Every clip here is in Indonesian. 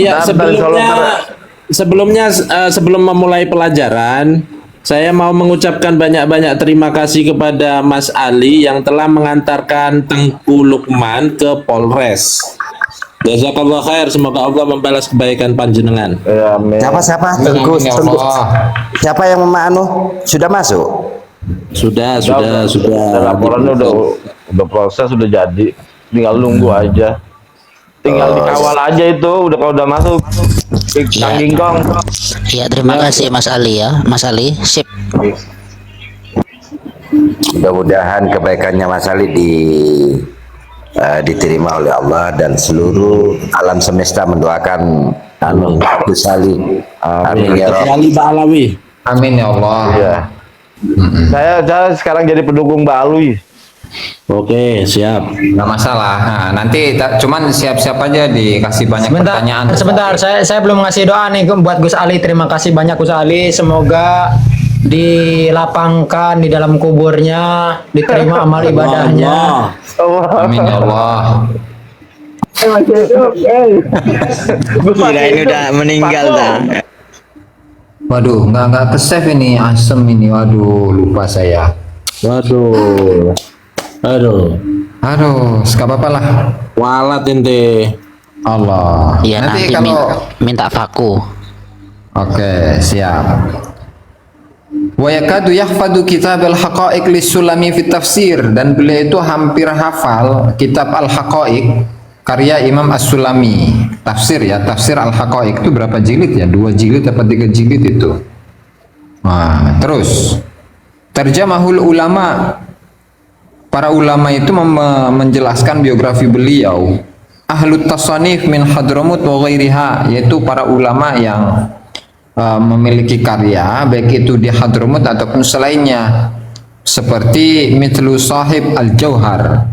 Iya, sebelum memulai pelajaran, saya mau mengucapkan banyak-banyak terima kasih kepada Mas Ali yang telah mengantarkan Tengku Lukman ke Polres. Jazakallah khair, semoga Allah membalas kebaikan panjenengan. Ya, amin. Siapa? Amin, Tengku, ya Tengku. Allah. Siapa yang sudah masuk? Sudah. Laporannya udah proses, sudah jadi. Tinggal nunggu aja. Tinggal dikawal aja itu, udah kalau udah masuk. Kang Gingkong. Ya, terima kasih Mas Ali ya. Mas Ali, sip. Mudah-mudahan kebaikannya Mas Ali diterima oleh Allah dan seluruh alam semesta mendoakan Gus Ali. Amin ya Rabb. Ali Ba'alawi. Amin ya Allah. Iya. Saya sekarang jadi pendukung Mbak Alwi. Oke, siap. Nggak masalah. Nah, nanti cuman siap-siap aja dikasih banyak pertanyaan. Sebentar, saya belum ngasih doa nih buat Gus Ali. Terima kasih banyak Gus Ali. Semoga dilapangkan di dalam kuburnya, diterima amal ibadahnya. Amin ya Allah. Kirain udah meninggal dah. Waduh, nggak ke save ini, asem ini. Waduh, lupa saya. Waduh. Aduh, nggak apa-apa lah. walat ente. Allah. Ya, nanti minta vaku. Oke, siap. Wa yakadu yahfadu kitab al-haqa'iq lis-Sulami fi tafsir, dan beliau itu hampir hafal kitab al-haqa'iq karya Imam As-Sulami. Tafsir ya, tafsir al-haqa'iq itu berapa jilid ya? 2 jilid atau 3 jilid itu. Nah, terus terjemahul ulama, para ulama itu menjelaskan biografi beliau. Ahlut tasanif min Hadramut wa ghairiha, yaitu para ulama yang memiliki karya baik itu di Hadramut ataupun selainnya, seperti Mithlu Sahib Al-Jauhar,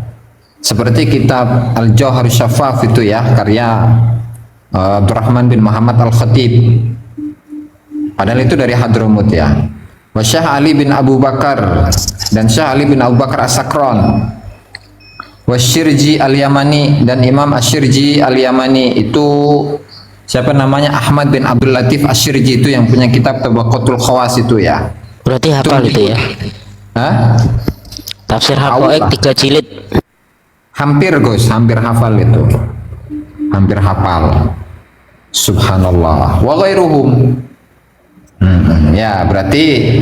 seperti kitab Al-Jauhar Syafaf itu ya, karya Abdurrahman bin Muhammad Al-Khatib, padahal itu dari Hadramut ya. Wa Syah Ali bin Abu Bakar, dan Syah Ali bin Abu Bakar As-Sakran. Wa Syirji Al-Yamani, dan Imam Asyirji Al-Yamani itu siapa namanya? Ahmad bin Abdul Latif Asyirji, itu yang punya kitab Tabaqatul Khawas itu ya. Berarti hafal itu ya. Hah? Tafsir Haqa'iq 3 jilid. Hampir Gus, hampir hafal itu. Hampir hafal. Subhanallah. Wa ghairuhum. Ya, berarti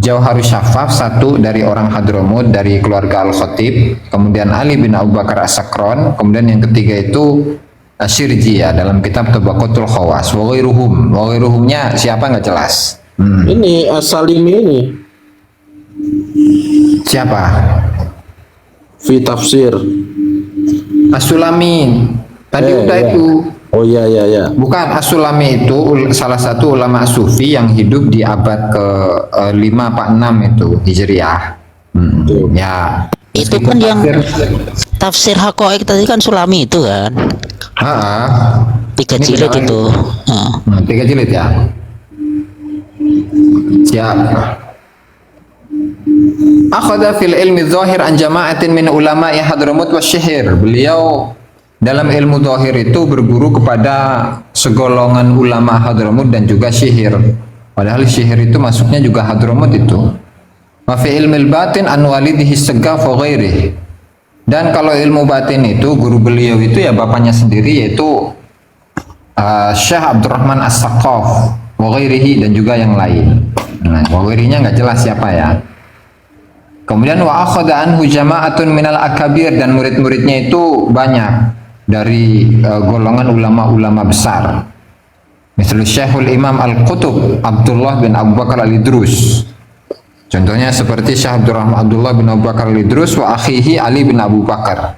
Jauharus Syafaf satu dari orang Hadramut, dari keluarga Al-Khatib, kemudian Ali bin Abu Bakar As-Sakran, kemudian yang ketiga itu Asyirji ya, dalam kitab Tabaqatul Khawas. Wa ghairuhumnya siapa nggak jelas. Ini As-Salimi ini. Siapa? Fi tafsir. As-Sulami. Tadi udah itu. Oh iya. Bukan, As-Sulami itu salah satu ulama sufi yang hidup di abad ke 5 apa 6 itu Hijriah. Ya. Itu kan yang tafsir Haqa'iq tadi kan Sulami itu kan. 3 jilid itu. 3 jilid ya. Siap. Akhadha fil ilmi zahir an jama'atin min ulama'i Hadramut wa Syihir. Beliau dalam ilmu zahir itu berguru kepada segolongan ulama Hadramut dan juga Syihir. Padahal Syihir itu masuknya juga Hadramut itu. Wa fi ilmil batin an walidihi Segaf wa ghairihi. Dan kalau ilmu batin itu guru beliau itu ya bapaknya sendiri, yaitu Syekh Abdurrahman As-Saqqaf wa ghairihi, dan juga yang lain. Nah, wa ghairinya nggak jelas siapa ya. Kemudian wa akhadha anhu jama'atun minal akabir, dan murid-muridnya itu banyak dari golongan ulama-ulama besar. Misalnya Syekhul Imam Al-Qutub Abdullah bin Abu Bakar Al-Idrus. Contohnya seperti Syekh Abdullah bin Abu Bakar Al-Idrus wa akhihi Ali bin Abu Bakar,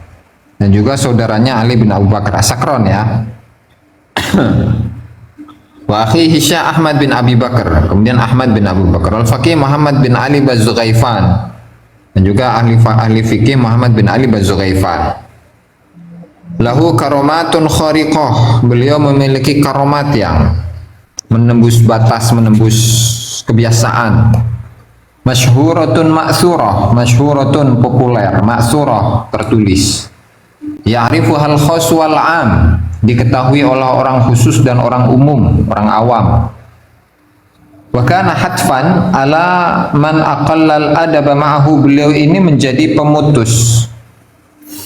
dan juga saudaranya Ali bin Abu Bakar As-Sakran ya. Wa akhihi Syekh Ahmad bin Abi Bakar, kemudian Ahmad bin Abu Bakar. Al-Faqih Muhammad bin Ali Bazughaifan, dan juga ahli fikih Muhammad bin Ali Bazughaifan. Lahu karomatun khariqah, beliau memiliki karomat yang menembus batas, menembus kebiasaan. Masyhuratun ma'surah, masyhuratun populer, ma'surah tertulis. Ya'rifu hal khas wal 'am, diketahui oleh orang khusus dan orang umum, orang awam. Wa kana hatfan ala man aqallal adab ma'ahu, beliau ini menjadi pemutus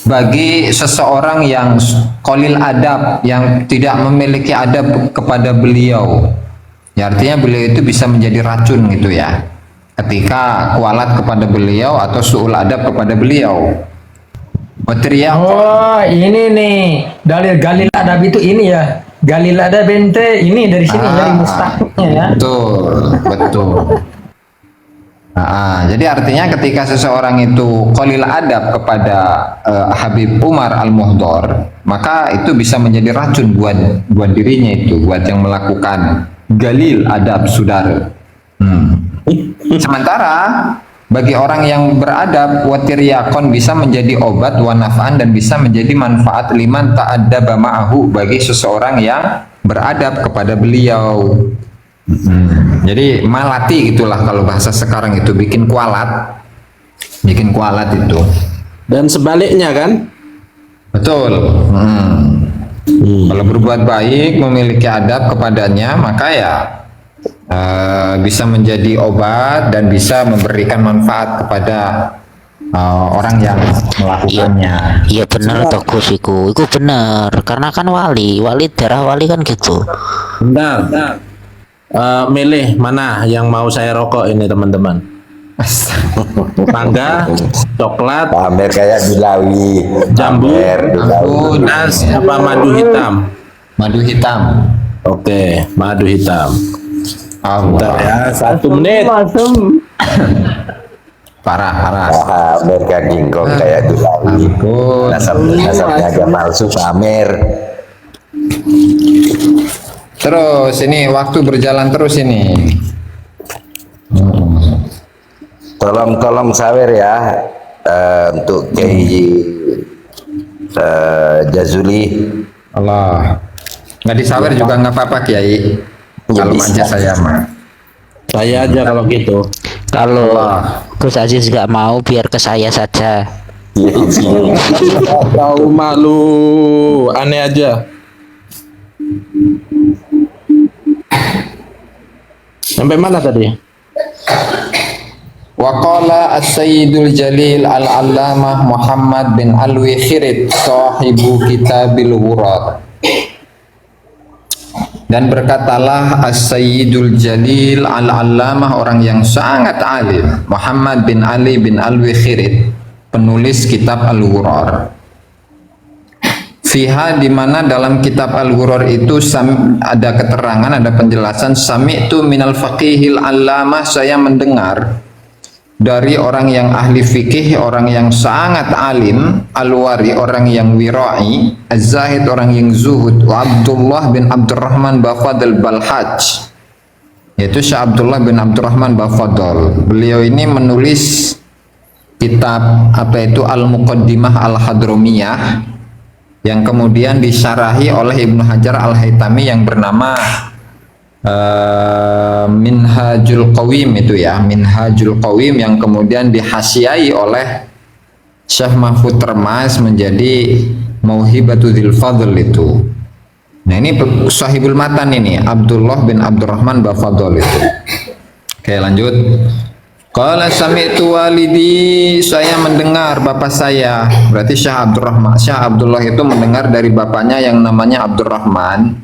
bagi seseorang yang qalil adab, yang tidak memiliki adab kepada beliau. Ya, artinya beliau itu bisa menjadi racun gitu ya, ketika kualat kepada beliau atau su'ul adab kepada beliau. Oh, ini nih dalil galil adab itu ini ya. Galil adab bente ini dari sini, dari mustahiknya ya. Betul. Jadi artinya ketika seseorang itu qalil adab kepada Habib Umar Al-Muhdhar, maka itu bisa menjadi racun buat dirinya itu, buat yang melakukan galil adab, saudara. Sementara bagi orang yang beradab, watiryakon bisa menjadi obat, wanafan, dan bisa menjadi manfaat liman ta'addaba ma'ahu, bagi seseorang yang beradab kepada beliau. Jadi malati gitulah kalau bahasa sekarang itu, bikin kualat itu. Dan sebaliknya kan? Betul. Kalau berbuat baik, memiliki adab kepadanya, maka ya bisa menjadi obat dan bisa memberikan manfaat kepada orang yang melakukannya. Iya bener toh Gus, iku bener, karena kan wali darah wali kan gitu. Bentar. Milih mana yang mau saya rokok ini teman-teman. Mangga, coklat, pamer kayak Bilawi, jambu, Bilawi. apa madu hitam? Madu hitam. Oke, madu hitam. Bentar ya, 1 menit. Parah. Pamer kayak Gingkong kayak Bilawi. Nasabnya aja palsu, pamer. Terus ini waktu berjalan terus ini. Tolong sawer ya, untuk Kiai Jazuli. Allah. Nggak disawer juga nggak apa-apa Kiai. Kalau aja saya mah. Saya aja kalau gitu. Kalau Gus Aziz nggak mau, biar ke saya saja. Tahu malu, aneh aja. Sampai mana tadi? Waqala as-sayyidul jalil al-allamah Muhammad bin Alwi Khirit, sahibu kitabil wurat. Dan berkatalah as-sayyidul jalil al-allamah, orang yang sangat alim, Muhammad bin Ali bin Alwi Khirit, penulis kitab al-wurar. Fiha, di mana dalam kitab al-wurar itu ada keterangan, ada penjelasan, sami'tu minal faqihil allamah, saya mendengar dari orang yang ahli fikih, orang yang sangat alim, al-wari, orang yang wirai, az-zahid, orang yang zuhud, wa Abdullah bin Abdurrahman Bafadl Balhaj, yaitu Syekh Abdullah bin Abdurrahman Bafadl. Beliau ini menulis kitab Al-Muqaddimah Al-Hadromiyah, yang kemudian disyarahi oleh Ibnu Hajar Al-Haytami yang bernama Minhajul Qawim itu ya, Minhajul Qawim, yang kemudian dihasiai oleh Syekh Mahfud Termas menjadi Mauhibatu Dzil Fadl itu. Nah ini sahibul matan ini, Abdullah bin Abdurrahman Bafadl itu. Oke lanjut. Qala sami'tu walidi, saya mendengar bapak saya, berarti Syekh Abdullah itu mendengar dari bapaknya yang namanya Abdurrahman.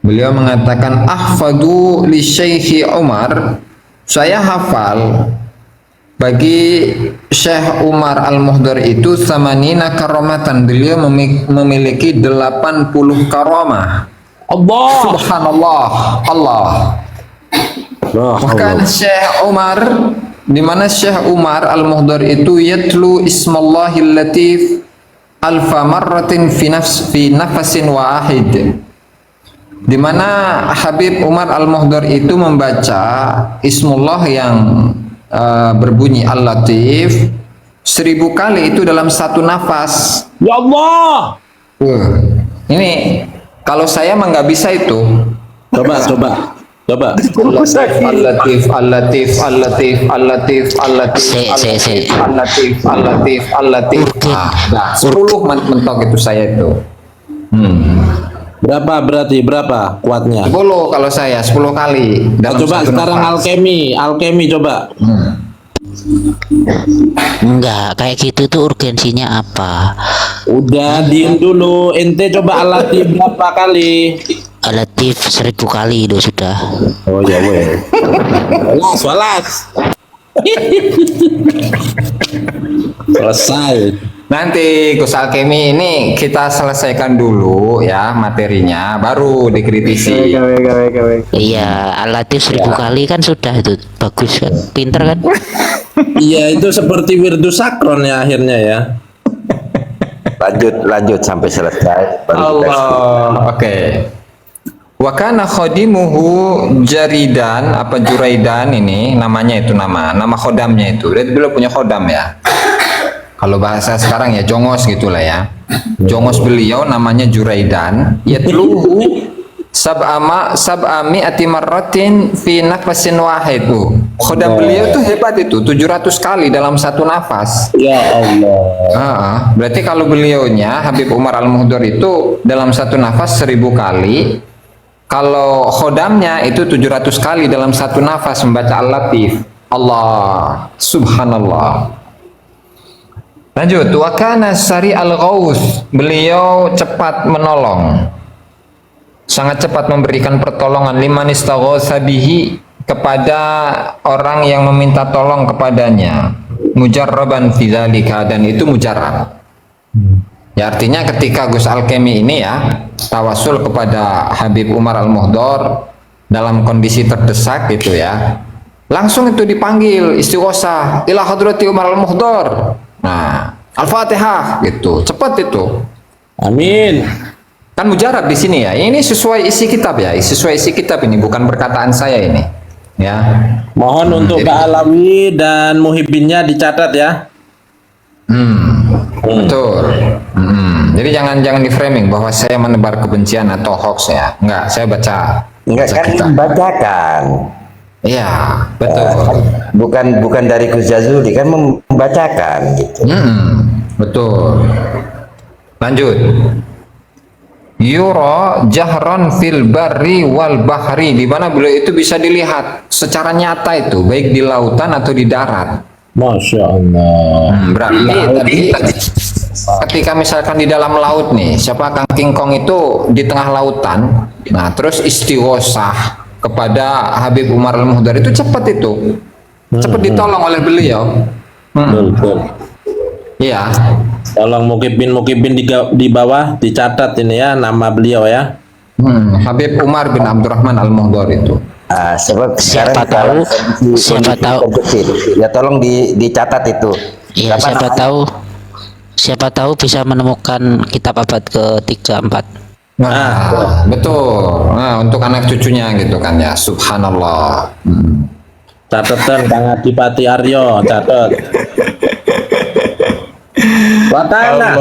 Beliau mengatakan, ahfadu li Syekhi Umar, saya hafal bagi Syekh Umar Al-Muhdhar itu samanina karomatan, beliau memiliki 80 karomah. Allah. Subhanallah. Allah. Maka Syekh Umar, di mana Syekh Umar Al-Muhdhar itu yatlu ismallahil latif alfa marratin fi nafasin wahid, di mana Habib Umar Al-Muhdhar itu membaca Ismullah yang berbunyi Al-Latif 1000 kali itu dalam satu nafas. Ya Allah. Ini kalau saya mah nggak bisa itu. Coba. Al-Latif, Al-Latif, Al-Latif, Al-Latif, Al-Latif, Al-Latif, Al-Latif, Al-Latif. 10 mentok itu saya itu. Berapa berarti berapa kuatnya? 10 kalau saya 10 kali dalam Coba satu sekarang nafas. alkemi coba. Enggak, kayak gitu tuh urgensinya apa? Udah diem dulu. Ente coba alati berapa kali? Alatif 1000 kali itu sudah. Oh ya weh. Walas. Selesai. Nanti Gus Alkemi ini kita selesaikan dulu ya materinya, baru dikritisi. Iya, alatif 1000 kali kan sudah itu bagus kan, pinter kan? Iya itu seperti Wirdu Sakron ya akhirnya ya. Lanjut sampai selesai baru kita Allah. Oke. Wa kana khadimuhu Jaridan apa Juraidan, ini namanya itu nama khodamnya itu. Dia beliau punya khodam ya. Kalau bahasa sekarang ya jongos gitulah ya. Jongos beliau namanya Juraidan. Yatluhu sab'ami atimarratin fi nafasin wahid. Khodam beliau tuh hebat itu, 700 kali dalam satu nafas. Ya Allah. Berarti kalau beliaunya Habib Umar Al-Muhdor itu dalam satu nafas 1000 kali. Kalau khodamnya itu 700 kali dalam satu nafas membaca Al-Latif. Allah, subhanallah. Lanjut, wa kana sari al-ghaus, beliau cepat menolong, sangat cepat memberikan pertolongan liman istaghatsa bihi, kepada orang yang meminta tolong kepadanya, mujarraban fi dzalika, dan itu mujarrab. Ya artinya ketika Gus Alkemi ini ya tawasul kepada Habib Umar Al-Muhdor dalam kondisi terdesak gitu ya, langsung itu dipanggil istighosah ila hadrati Umar Al-Muhdor. Nah, Al-Fatihah gitu, cepat itu. Amin. Kan mujarab di sini ya. Ini sesuai isi kitab ya, sesuai isi kitab ini, bukan perkataan saya ini. Ya. Mohon untuk Pak Alawi dan Muhibbinnya dicatat ya. Betul. Jadi jangan di framing bahwa saya menebar kebencian atau hoax ya. Enggak, saya baca. enggak kan kitab. membacakan. Iya, betul. Bukan dari Gus Jazuli kan membacakan gitu. Betul. Lanjut. Yura jahran fil barri wal bahri, di mana beliau itu bisa dilihat secara nyata itu, baik di lautan atau di darat. Masya Allah. Berarti tadi ketika misalkan di dalam laut nih, siapa Kang King Kong itu di tengah lautan, nah terus istighosah kepada Habib Umar Al-Muhdar itu cepat itu, cepat ditolong oleh beliau. Betul. Iya. Tolong Mukibbin di bawah dicatat ini ya nama beliau ya. Habib Umar bin Abdurrahman Al-Muhdar itu. Sebab sekarang Siapa tahu, kondisi siapa tahu. kecil. Ya tolong dicatat itu. Iya, Apa namanya? siapa tahu bisa menemukan kitab abad ke-3-4. Nah, betul. Nah, untuk anak cucunya gitu kan ya. Subhanallah. Catatan Kang Adipati Aryo, catat. Watana.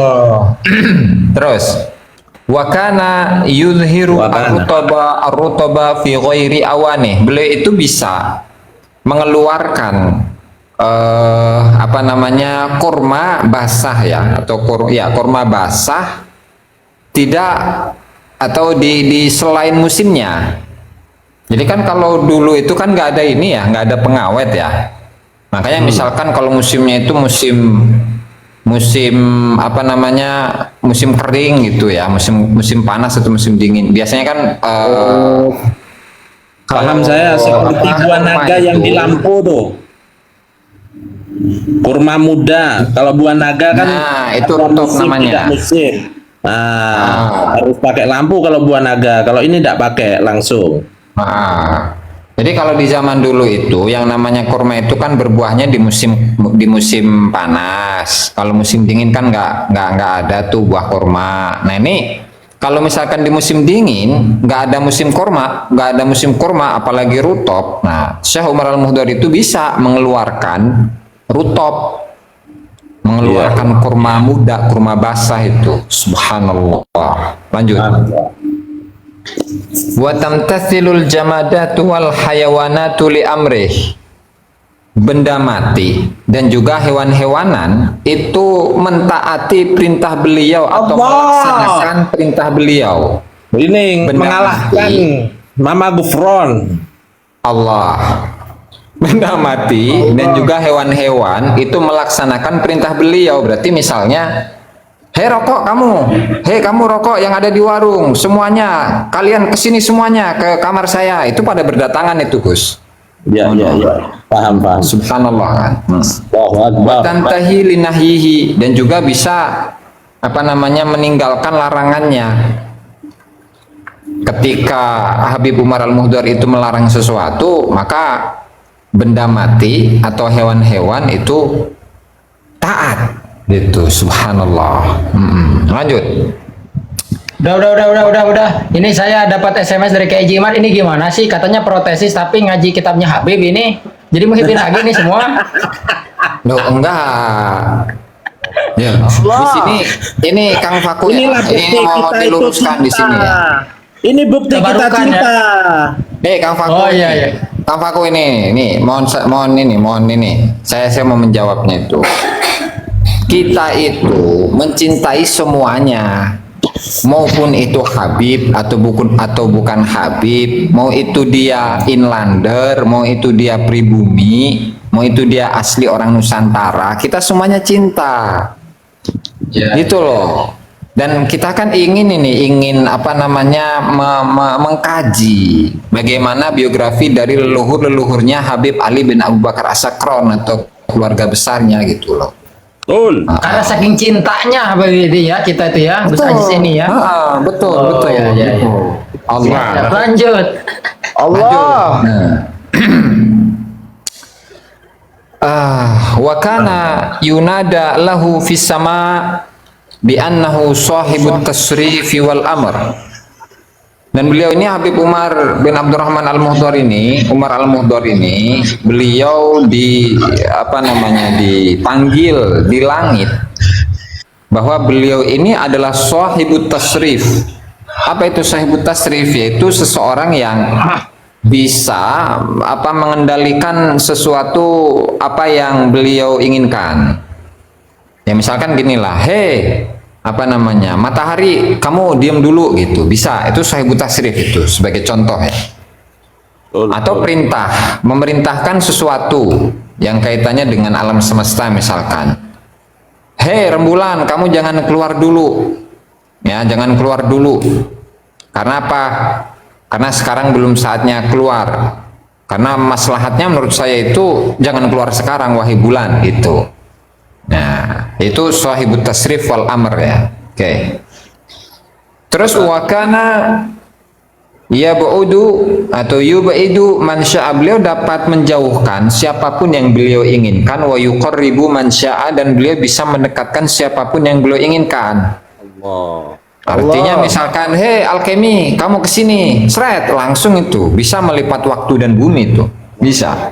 Terus wakana yuzhiru ar-rutaba fi ghairi awani. Beliau itu bisa mengeluarkan apa namanya kurma basah ya, atau kurma basah tidak, atau di selain musimnya. Jadi kan kalau dulu itu kan nggak ada ini ya, nggak ada pengawet ya. Makanya misalkan kalau musimnya itu musim apa namanya, musim kering gitu ya, musim panas atau musim dingin. Biasanya kan Paham saya seperti buah naga yang di lampu tuh. Kurma muda. Kalau buah naga kan itu ada untuk musim, namanya. tidak musim. Harus pakai lampu kalau buah naga. Kalau ini tidak pakai langsung. Jadi kalau di zaman dulu itu yang namanya kurma itu kan berbuahnya di musim panas. Kalau musim dingin kan nggak ada tuh buah kurma. Nah ini kalau misalkan di musim dingin nggak ada musim kurma, apalagi rutop. Nah Syekh Umar Al-Muhdar itu bisa mengeluarkan rutop, mengeluarkan kurma muda, kurma basah itu. Subhanallah. Lanjut. Wa tamtathilul jamadatu wal hayawanatu li amrih. benda mati dan juga hewan-hewanan itu mentaati perintah beliau atau Allah. melaksanakan perintah beliau. Ini Benda mengalahkan mati. Mama Gufron. Allah. Benda mati dan juga hewan-hewan itu melaksanakan perintah beliau. Berarti misalnya, hei rokok kamu, hei kamu rokok yang ada di warung, semuanya, kalian kesini semuanya ke kamar saya. Itu pada berdatangan itu, Gus. Ya, ya, ya. Paham, paham. Subhanallah kan. Allahu Akbar. Tantahi linahihi, dan juga bisa meninggalkan larangannya. Ketika Habib Umar Al-Muhdar itu melarang sesuatu, maka benda mati atau hewan-hewan itu taat gitu. Subhanallah. Lanjut. Udah. Ini saya dapat SMS dari Kiai Jimat. Ini gimana sih? Katanya protesis tapi ngaji kitabnya Habib ini. Jadi Muhyiddin lagi nih semua. Loh, enggak. Ya, di sini ini Kang Faku ya. Inilah bukti Ini mau kita itu diluruskan di sini ya. Ini bukti kita Kebarukan, cinta. Kang Faku. Oh, iya. Kang Faku ini, mohon ini. Saya mau menjawabnya itu. Kita itu mencintai semuanya. Maupun itu Habib atau bukan Habib, mau itu dia inlander, mau itu dia pribumi, mau itu dia asli orang Nusantara, kita semuanya cinta. Gitu loh. Dan kita kan ingin mengkaji bagaimana biografi dari leluhurnya Habib Ali bin Abu Bakar As-Sakron atau keluarga besarnya gitu loh. Betul. Karena saking cintanya begitu ya kita itu ya, Gus Aziz ini ya. Betul. Ya. Allah. Lanjut. Allah. Wa kana yunada lahu fis sama bi annahu sahibut tasrifi wal amr. Dan beliau ini Habib Umar bin Abdurrahman Al-Muhdar ini, beliau dipanggil di langit bahwa beliau ini adalah sahibut tasrif. Apa itu sahibut tasrif? Yaitu seseorang yang bisa mengendalikan sesuatu apa yang beliau inginkan. Ya misalkan ginilah, matahari kamu diam dulu gitu, bisa. Itu sahibut tasrif itu sebagai contoh ya. Atau perintah, memerintahkan sesuatu yang kaitannya dengan alam semesta misalkan. Hei rembulan, kamu jangan keluar dulu. Ya, jangan keluar dulu. Karena apa? Karena sekarang belum saatnya keluar. Karena maslahatnya menurut saya itu jangan keluar sekarang wahai bulan gitu. Nah, itu sahibut tasrif wal amr ya. Oke. Terus wakana yubaidu man syaa, beliau dapat menjauhkan siapapun yang beliau inginkan, wa yuqarribu man syaa, dan beliau bisa mendekatkan siapapun yang beliau inginkan. Artinya misalkan, hei alkemi, kamu kesini, seret, langsung itu bisa melipat waktu dan bumi itu bisa.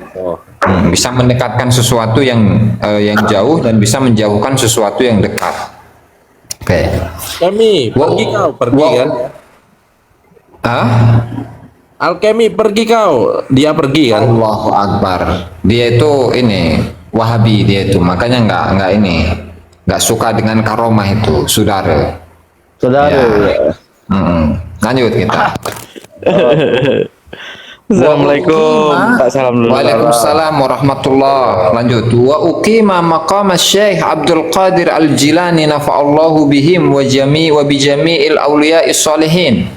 Bisa mendekatkan sesuatu yang jauh dan bisa menjauhkan sesuatu yang dekat. Oke. Kami pergi kau, pergi kan? Alkemi pergi kau, dia pergi kan? Allahu Akbar. Dia itu ini Wahabi, dia itu makanya nggak suka dengan karomah itu, saudara. Ya. Lanjut kita. Assalamualaikum. Waalaikumsalam warahmatullah. Lanjut. Wa uqima maqam Syekh Abdul Qadir Al-Jilani nafa'allahu bihim wa bi jami'il awliya'is shalihin.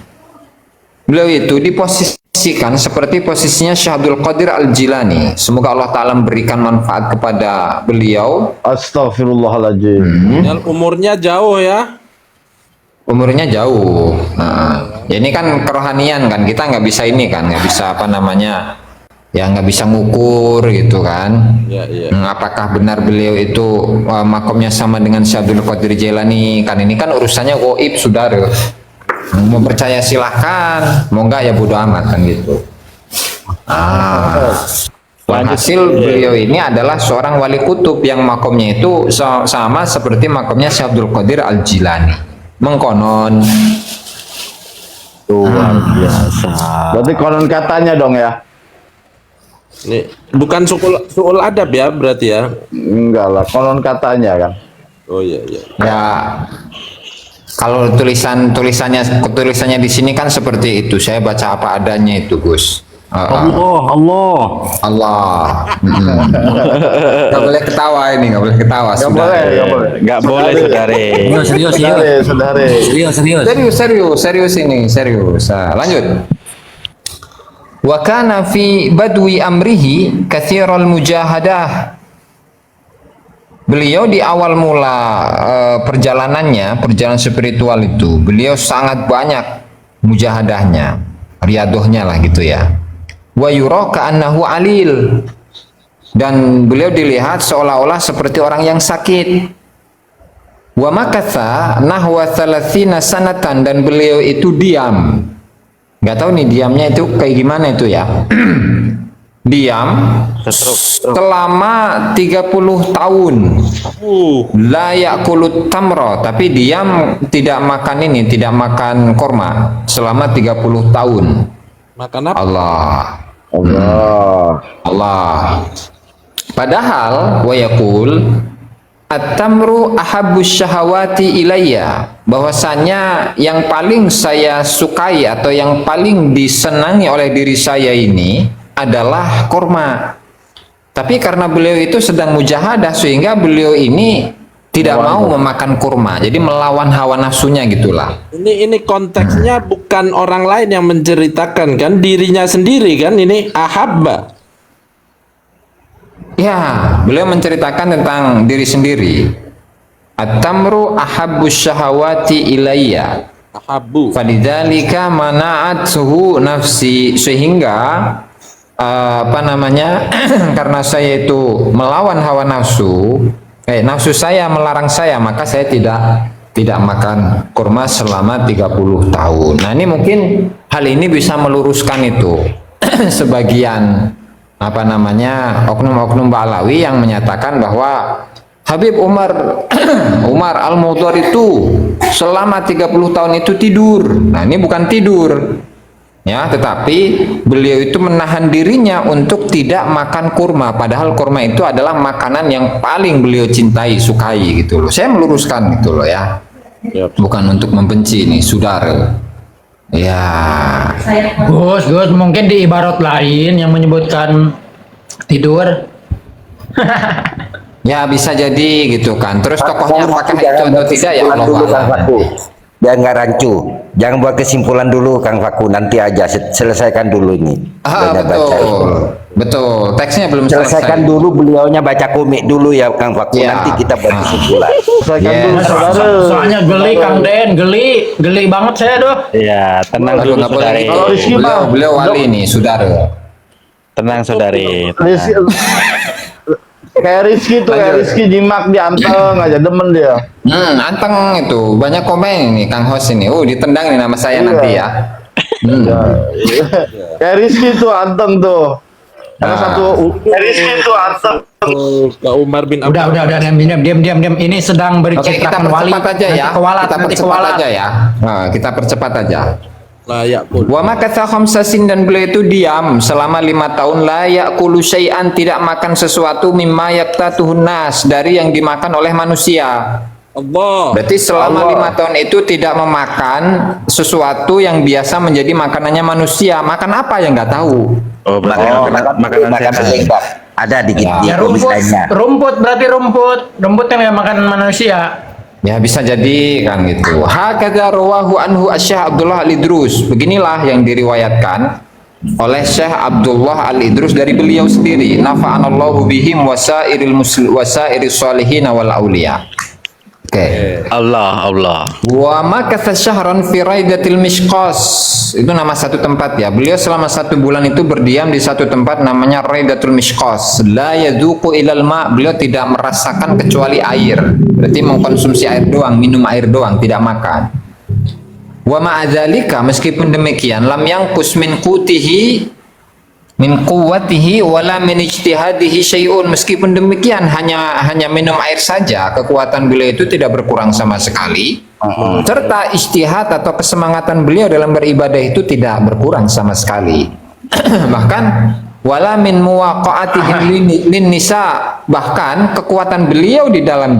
Beliau itu diposisikan seperti posisinya Syekh Abdul Qadir Al-Jilani. Semoga Allah Ta'ala memberikan manfaat kepada beliau. Astagfirullahaladzim. Dan umurnya jauh ya. Umurnya jauh. Nah, ya ini kan kerohanian kan, kita nggak bisa nggak bisa nggak bisa ngukur gitu kan. Iya. Apakah benar beliau itu makomnya sama dengan Syekh Abdul Qadir Jailani? Kan ini kan urusannya gaib, saudara. Mau percaya silahkan, mau nggak ya bodo amat kan gitu. Hasil beliau ini adalah seorang wali kutub yang makomnya itu sama seperti makomnya Syekh Abdul Qadir Al Jilani. Mengkonon. Luar biasa. Berarti konon katanya dong ya. Ini bukan suul adab ya berarti ya. Enggak lah, konon katanya kan. Oh iya iya. Ya, kalau tulisannya di sini kan seperti itu. Saya baca apa adanya itu, Gus. Allah. Nggak boleh ketawa ini, nggak boleh ketawa. Enggak Sudah. boleh, enggak boleh. Nggak boleh, saudari. Serius. Saudari. Serius ini, serius. Nah, lanjut. Wa kana fi badwi amrihi katsiral mujahadah. Beliau di awal mula perjalanan spiritual itu, beliau sangat banyak mujahadahnya, riadohnya lah gitu ya. Wa yura ka'annahu alil. Dan beliau dilihat seolah-olah seperti orang yang sakit. Wa makatha nahwa 30 sanatan, dan beliau itu diam. Nggak tahu nih diamnya itu kayak gimana itu ya. Diam selama 30 tahun. La yakulut tamro, tapi diam tidak makan korma selama 30 tahun. Makan apa? Allah. Padahal wa yaqul at-tamru ahabbus syahawati ilayya, bahwasanya yang paling saya sukai atau yang paling disenangi oleh diri saya ini adalah korma. Tapi karena beliau itu sedang mujahadah, sehingga beliau ini tidak mau memakan kurma, jadi melawan hawa nafsunya gitulah. Ini konteksnya bukan orang lain yang menceritakan kan, dirinya sendiri kan, ini ahabba. Ya, beliau menceritakan tentang diri sendiri. At-tamru ahabbus syahawati ilayya. Ahabbu. Falidzalika mana'atsuhu nafsi, sehingga karena saya itu melawan hawa nafsu, nafsu saya melarang saya, maka saya tidak makan kurma selama 30 tahun. Nah, ini mungkin hal ini bisa meluruskan itu. Sebagian oknum-oknum Ba'alawi yang menyatakan bahwa Habib Umar Al-Mudhar itu selama 30 tahun itu tidur. Nah, ini bukan tidur. Ya, tetapi beliau itu menahan dirinya untuk tidak makan kurma, padahal kurma itu adalah makanan yang paling beliau cintai, sukai gitu loh. Saya meluruskan gitu loh ya. Bukan untuk membenci nih, saudara. Ya. Gus, mungkin di ibarat lain yang menyebutkan tidur. Ya, bisa jadi gitu kan. Terus tokohnya apakah itu atau tidak ya Allah a'lam. Biar nggak rancu. Jangan buat kesimpulan dulu Kang Faku, nanti aja selesaikan dulu ini. Betul. Teksnya belum Selesaikan selesai. dulu, beliaunya baca komik dulu ya Kang Faku. Ya. Nanti kita buat kesimpulan. Selesaikan dulu, saudara. Soalnya geli Kang Den, geli banget saya doh. Iya, tenang Aduh, dulu, nggak boleh saudari. gitu. Kalau Rizky, Bang. Beliau wali nih, saudara. Tenang, saudari. Rizky, kayak Rizky jimak di anteng aja, demen dia. Anteng itu. Banyak komen nih Kang Hos ini. Ditendang nih nama saya nanti ya. Kayak Rizky tuh anteng tuh. Ada satu Rizky tuh anteng. Kak Umar bin Udah, diam. Ini sedang Oke, kita berceritakan wali. percepat aja ya. Nanti kewalat. Kita percepat aja. layak pun. Wa makatha khamsasin, dan beliau itu diam selama 5 tahun, la ya'kulu syai'an, tidak makan sesuatu, mimma yaktatuhun nas, dari yang dimakan oleh manusia. Allah. Berarti selama 5 tahun itu tidak memakan sesuatu yang biasa menjadi makanannya manusia. Makan apa yang nggak tahu. Oh, berarti makanan sehat. sehat. Ada di Ya, komik rumput, lainnya. berarti rumput yang makan manusia. Ya bisa jadi kan gitu. Hakadza rawahu anhu Syekh Abdullah Al-Idrus. Beginilah yang diriwayatkan oleh Syekh Abdullah Al-Idrus dari beliau sendiri. Nafa'anallahu bihim wasairis sholihin wal auliya. Oke. Allah. Wa makatha syahran fi raidatil mishqas. Itu nama satu tempat ya. Beliau selama 1 bulan itu berdiam di satu tempat namanya Raidatul Mishqas. La yadzuqu ilal ma. Beliau tidak merasakan kecuali air. Berarti mengkonsumsi air doang, minum air doang, tidak makan. Wa ma'adzalika, meskipun demikian, lam yanqus min qutihi min quwwatihi wala min ijtihadihi syai'un. Meskipun demikian, hanya minum air saja, kekuatan beliau itu tidak berkurang sama sekali. Serta ijtihad atau kesemangatan beliau dalam beribadah itu tidak berkurang sama sekali. Bahkan wala min muwaqa'atihim lin nisa, bahkan kekuatan beliau di dalam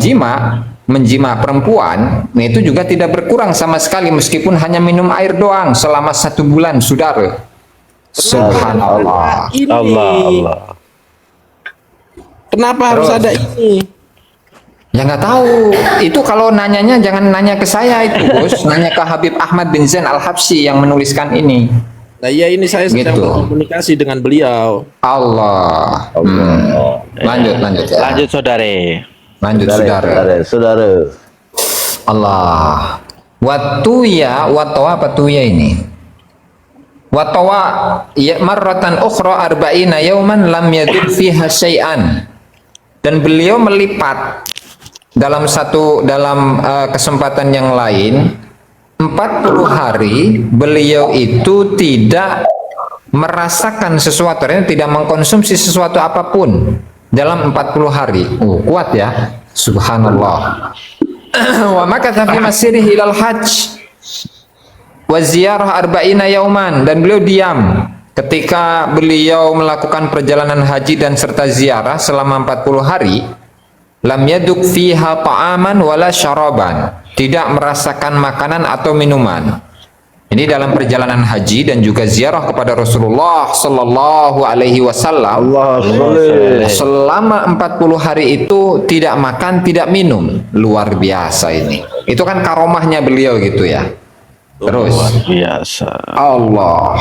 menjima perempuan, nah itu juga tidak berkurang sama sekali meskipun hanya minum air doang selama 1 bulan, saudara. Subhanallah. Ini. Allah. Kenapa harus Terus. ada ini? Ya nggak tahu. Itu kalau nanyanya jangan nanya ke saya itu, Gus. Nanya ke Habib Ahmad bin Zain Al-Habsyi yang menuliskan ini. Nah, iya ini saya sedang Gitu. berkomunikasi dengan beliau. Allah. Lanjut ya. Lanjut saudari. Lanjut Saudara. Allah. Watuya apa tuya ini? Watawa ya marratan ukhra arba'ina yauman lam yadud fiha syai'an. Dan beliau melipat dalam kesempatan yang lain 40 hari beliau itu tidak merasakan sesuatu, artinya tidak mengkonsumsi sesuatu apapun dalam 40 hari. Kuat ya. Subhanallah. Wa makatha fi masirihi ilal hajj wa ziyarah arba'ina yauman, dan beliau diam ketika beliau melakukan perjalanan haji dan serta ziarah selama 40 hari. Lam yaduk fiha ta'aman wala syaraban, tidak merasakan makanan atau minuman. Ini dalam perjalanan haji dan juga ziarah kepada Rasulullah sallallahu alaihi wasallam. Selama 40 hari itu tidak makan, tidak minum. Luar biasa ini. Itu kan karomahnya beliau gitu ya. Terus Biasa. Allah.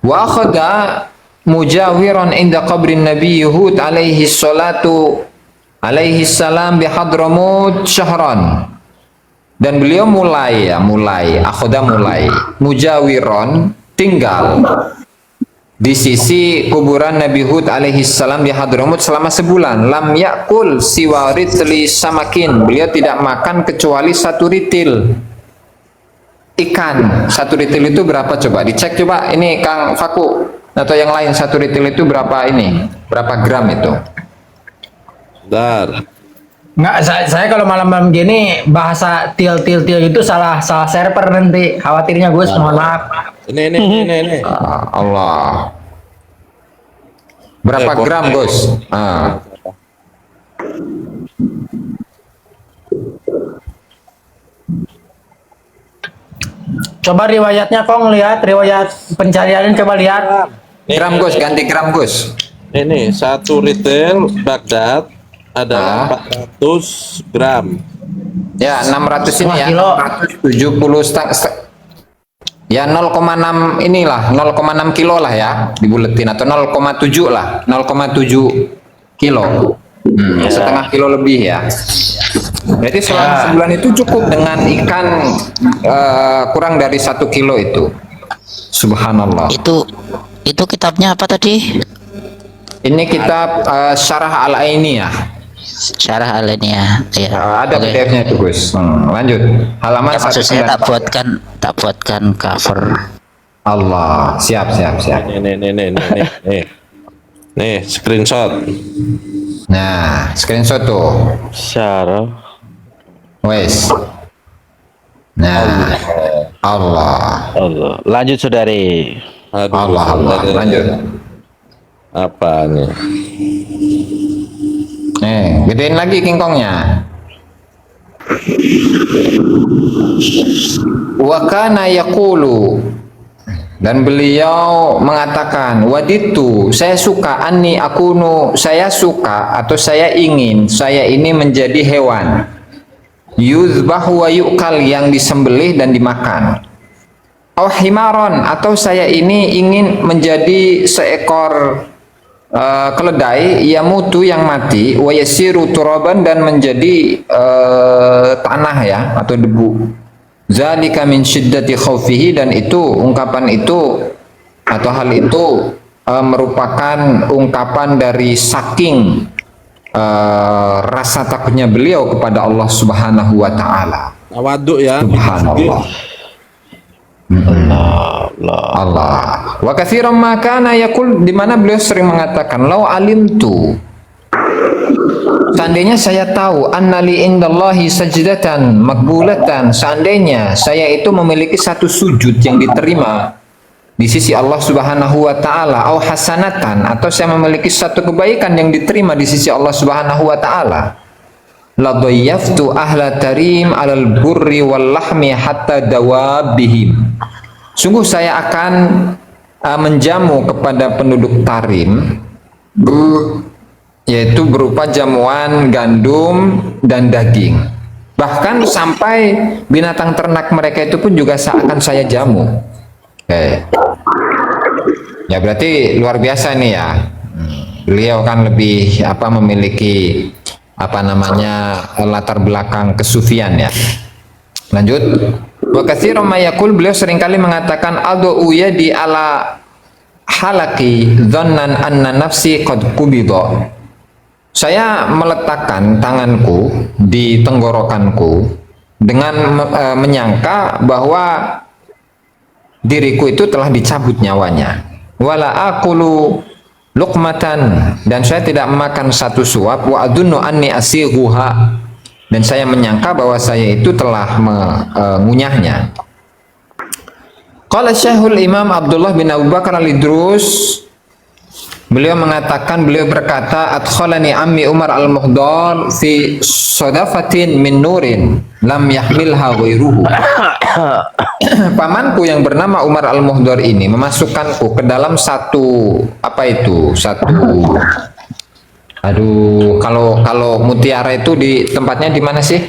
Wa akhadha mujawiran inda qabrin Nabi Hud alaihi salam bi Hadramut syahran. Dan beliau mulai mujawiron, tinggal di sisi kuburan Nabi Hud alaihi salam di Hadramut selama sebulan. Lam yakul siwa ritli samakin, beliau tidak makan kecuali 1 ritil ikan. 1 ritil itu berapa coba? Dicek coba ini Kang Faku atau yang lain, 1 ritil itu berapa ini? Berapa gram itu? Bentar. Nggak, saya kalau malam-malam gini bahasa til itu salah server nanti. Khawatirnya Gus, mohon maaf. Ini. Allah. Berapa gram, Gus? Coba riwayatnya Kong, lihat riwayat pencariannya, coba lihat. Gram, Gus, ganti gram, Gus. Ini 1 retail Baghdad adalah 400 gram. Ya, 600 ini ya. Kilo. 470 ya 0,6 inilah, 0,6 kilo lah ya dibuletin, atau 0,7 lah, 0,7 kilo. Setengah kilo lebih ya. Berarti selama sebulan itu cukup dengan ikan kurang dari 1 kilo itu. Subhanallah. Itu kitabnya apa tadi? Ini kitab Syarah Al-Ainiyah. Syarah Al-Ainiyah. Ya. Ada Oke. PDF-nya itu, Gus. Lanjut. Halaman Ya, maksud saya 194. tak buatkan cover. Allah. Siap. Nih, screenshot. Nah, screenshot tuh. Syarah. Wes. Nah, Allah. Lanjut saudari. Aduh, Allah. Lanjut. Apa nih? Nih, gedein lagi kingkongnya. Wa kana yaqulu, dan beliau mengatakan, waditu, saya suka, saya suka atau saya ingin, saya ini menjadi hewan yuzbah wa yu'kal, yang disembelih dan dimakan. Au himaron, atau saya ini ingin menjadi seekor keledai yamutu, yang mati, wa yasiru turaban, dan menjadi tanah ya, atau debu. Zalika min syiddati khaufihi, dan itu ungkapan itu atau hal itu merupakan ungkapan dari saking rasa takutnya beliau kepada Allah Subhanahu wa taala. Waduk ya. Subhanallah. Allah. Wa katsiran ma kana yaqul, di mana beliau sering mengatakan, lau alimtu, seandainya saya tahu, annali indallahi sajdatan makbulatan, seandainya saya itu memiliki 1 sujud yang diterima di sisi Allah Subhanahu wa taala, au hasanatan, atau saya memiliki satu kebaikan yang diterima di sisi Allah Subhanahu wa taala, la dhayyaftu ahla tarim alal burri wal lahmi hatta dawabihim. Sungguh saya akan menjamu kepada penduduk Tarim, yaitu berupa jamuan gandum dan daging. Bahkan sampai binatang ternak mereka itu pun juga akan saya jamu. Ya berarti luar biasa nih ya. Beliau kan lebih memiliki latar belakang kesufian ya. Lanjut. Wa katsiran ma yaqul, beliau seringkali mengatakan adu yadi ala halaki dhannan anna nafsi qad qubida. Saya meletakkan tanganku di tenggorokanku dengan menyangka bahwa diriku itu telah dicabut nyawanya. Wala aqulu luqmatan, dan saya tidak makan satu suap. Wa adunnu anni asighuha, dan saya menyangka bahwa saya itu telah mengunyahnya. Qala Syekhul Imam Abdullah bin Abu Bakar al-Idrus, beliau berkata, adkhalani ammi Umar al-Muhdar fi sadafatin min nurin lam yahmilha ghairuhu. Pamanku yang bernama Umar al-Muhdar ini memasukkanku ke dalam satu kalau mutiara itu di tempatnya di mana sih?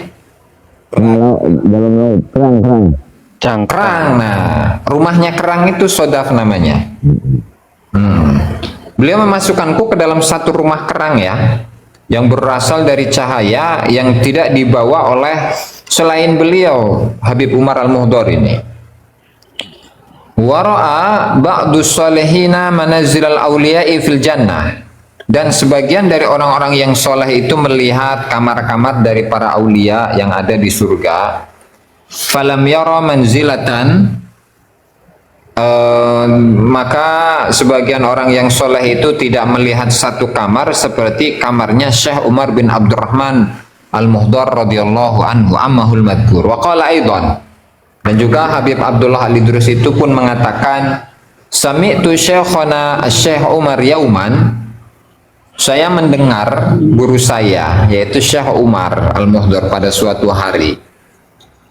Kerang. Nah, rumahnya kerang itu sodaf namanya. Beliau memasukkanku ke dalam satu rumah kerang ya, yang berasal dari cahaya yang tidak dibawa oleh selain beliau, Habib Umar al-Muhdar ini. Wara'a ba'du salihina manazilal awliya'i fil jannah, dan sebagian dari orang-orang yang soleh itu melihat kamar-kamar dari para aulia yang ada di surga. Falam yara manzilatan, maka sebagian orang yang soleh itu tidak melihat satu kamar seperti kamarnya Syekh Umar bin Abdurrahman al-Muhdar radhiyallahu anhu ammahul madhkur. Wa qala aidan, dan juga Habib Abdullah al-Idrus itu pun mengatakan, sami'tu syekhana Syekh Umar yauman, saya mendengar guru saya yaitu Syekh Umar al-Muhdar pada suatu hari,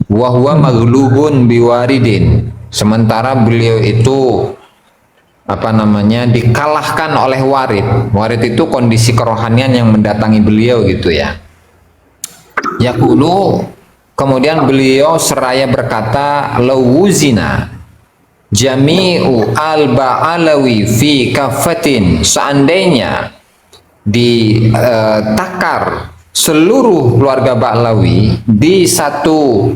wa huwa maghlubun biwaridin, sementara beliau itu dikalahkan oleh warid. Warid itu kondisi kerohanian yang mendatangi beliau gitu ya. Yaqulu, kemudian beliau seraya berkata, lawuzina jami'u al-ba'alawi fi kafatin, seandainya ditakar seluruh keluarga Ba'lawi di satu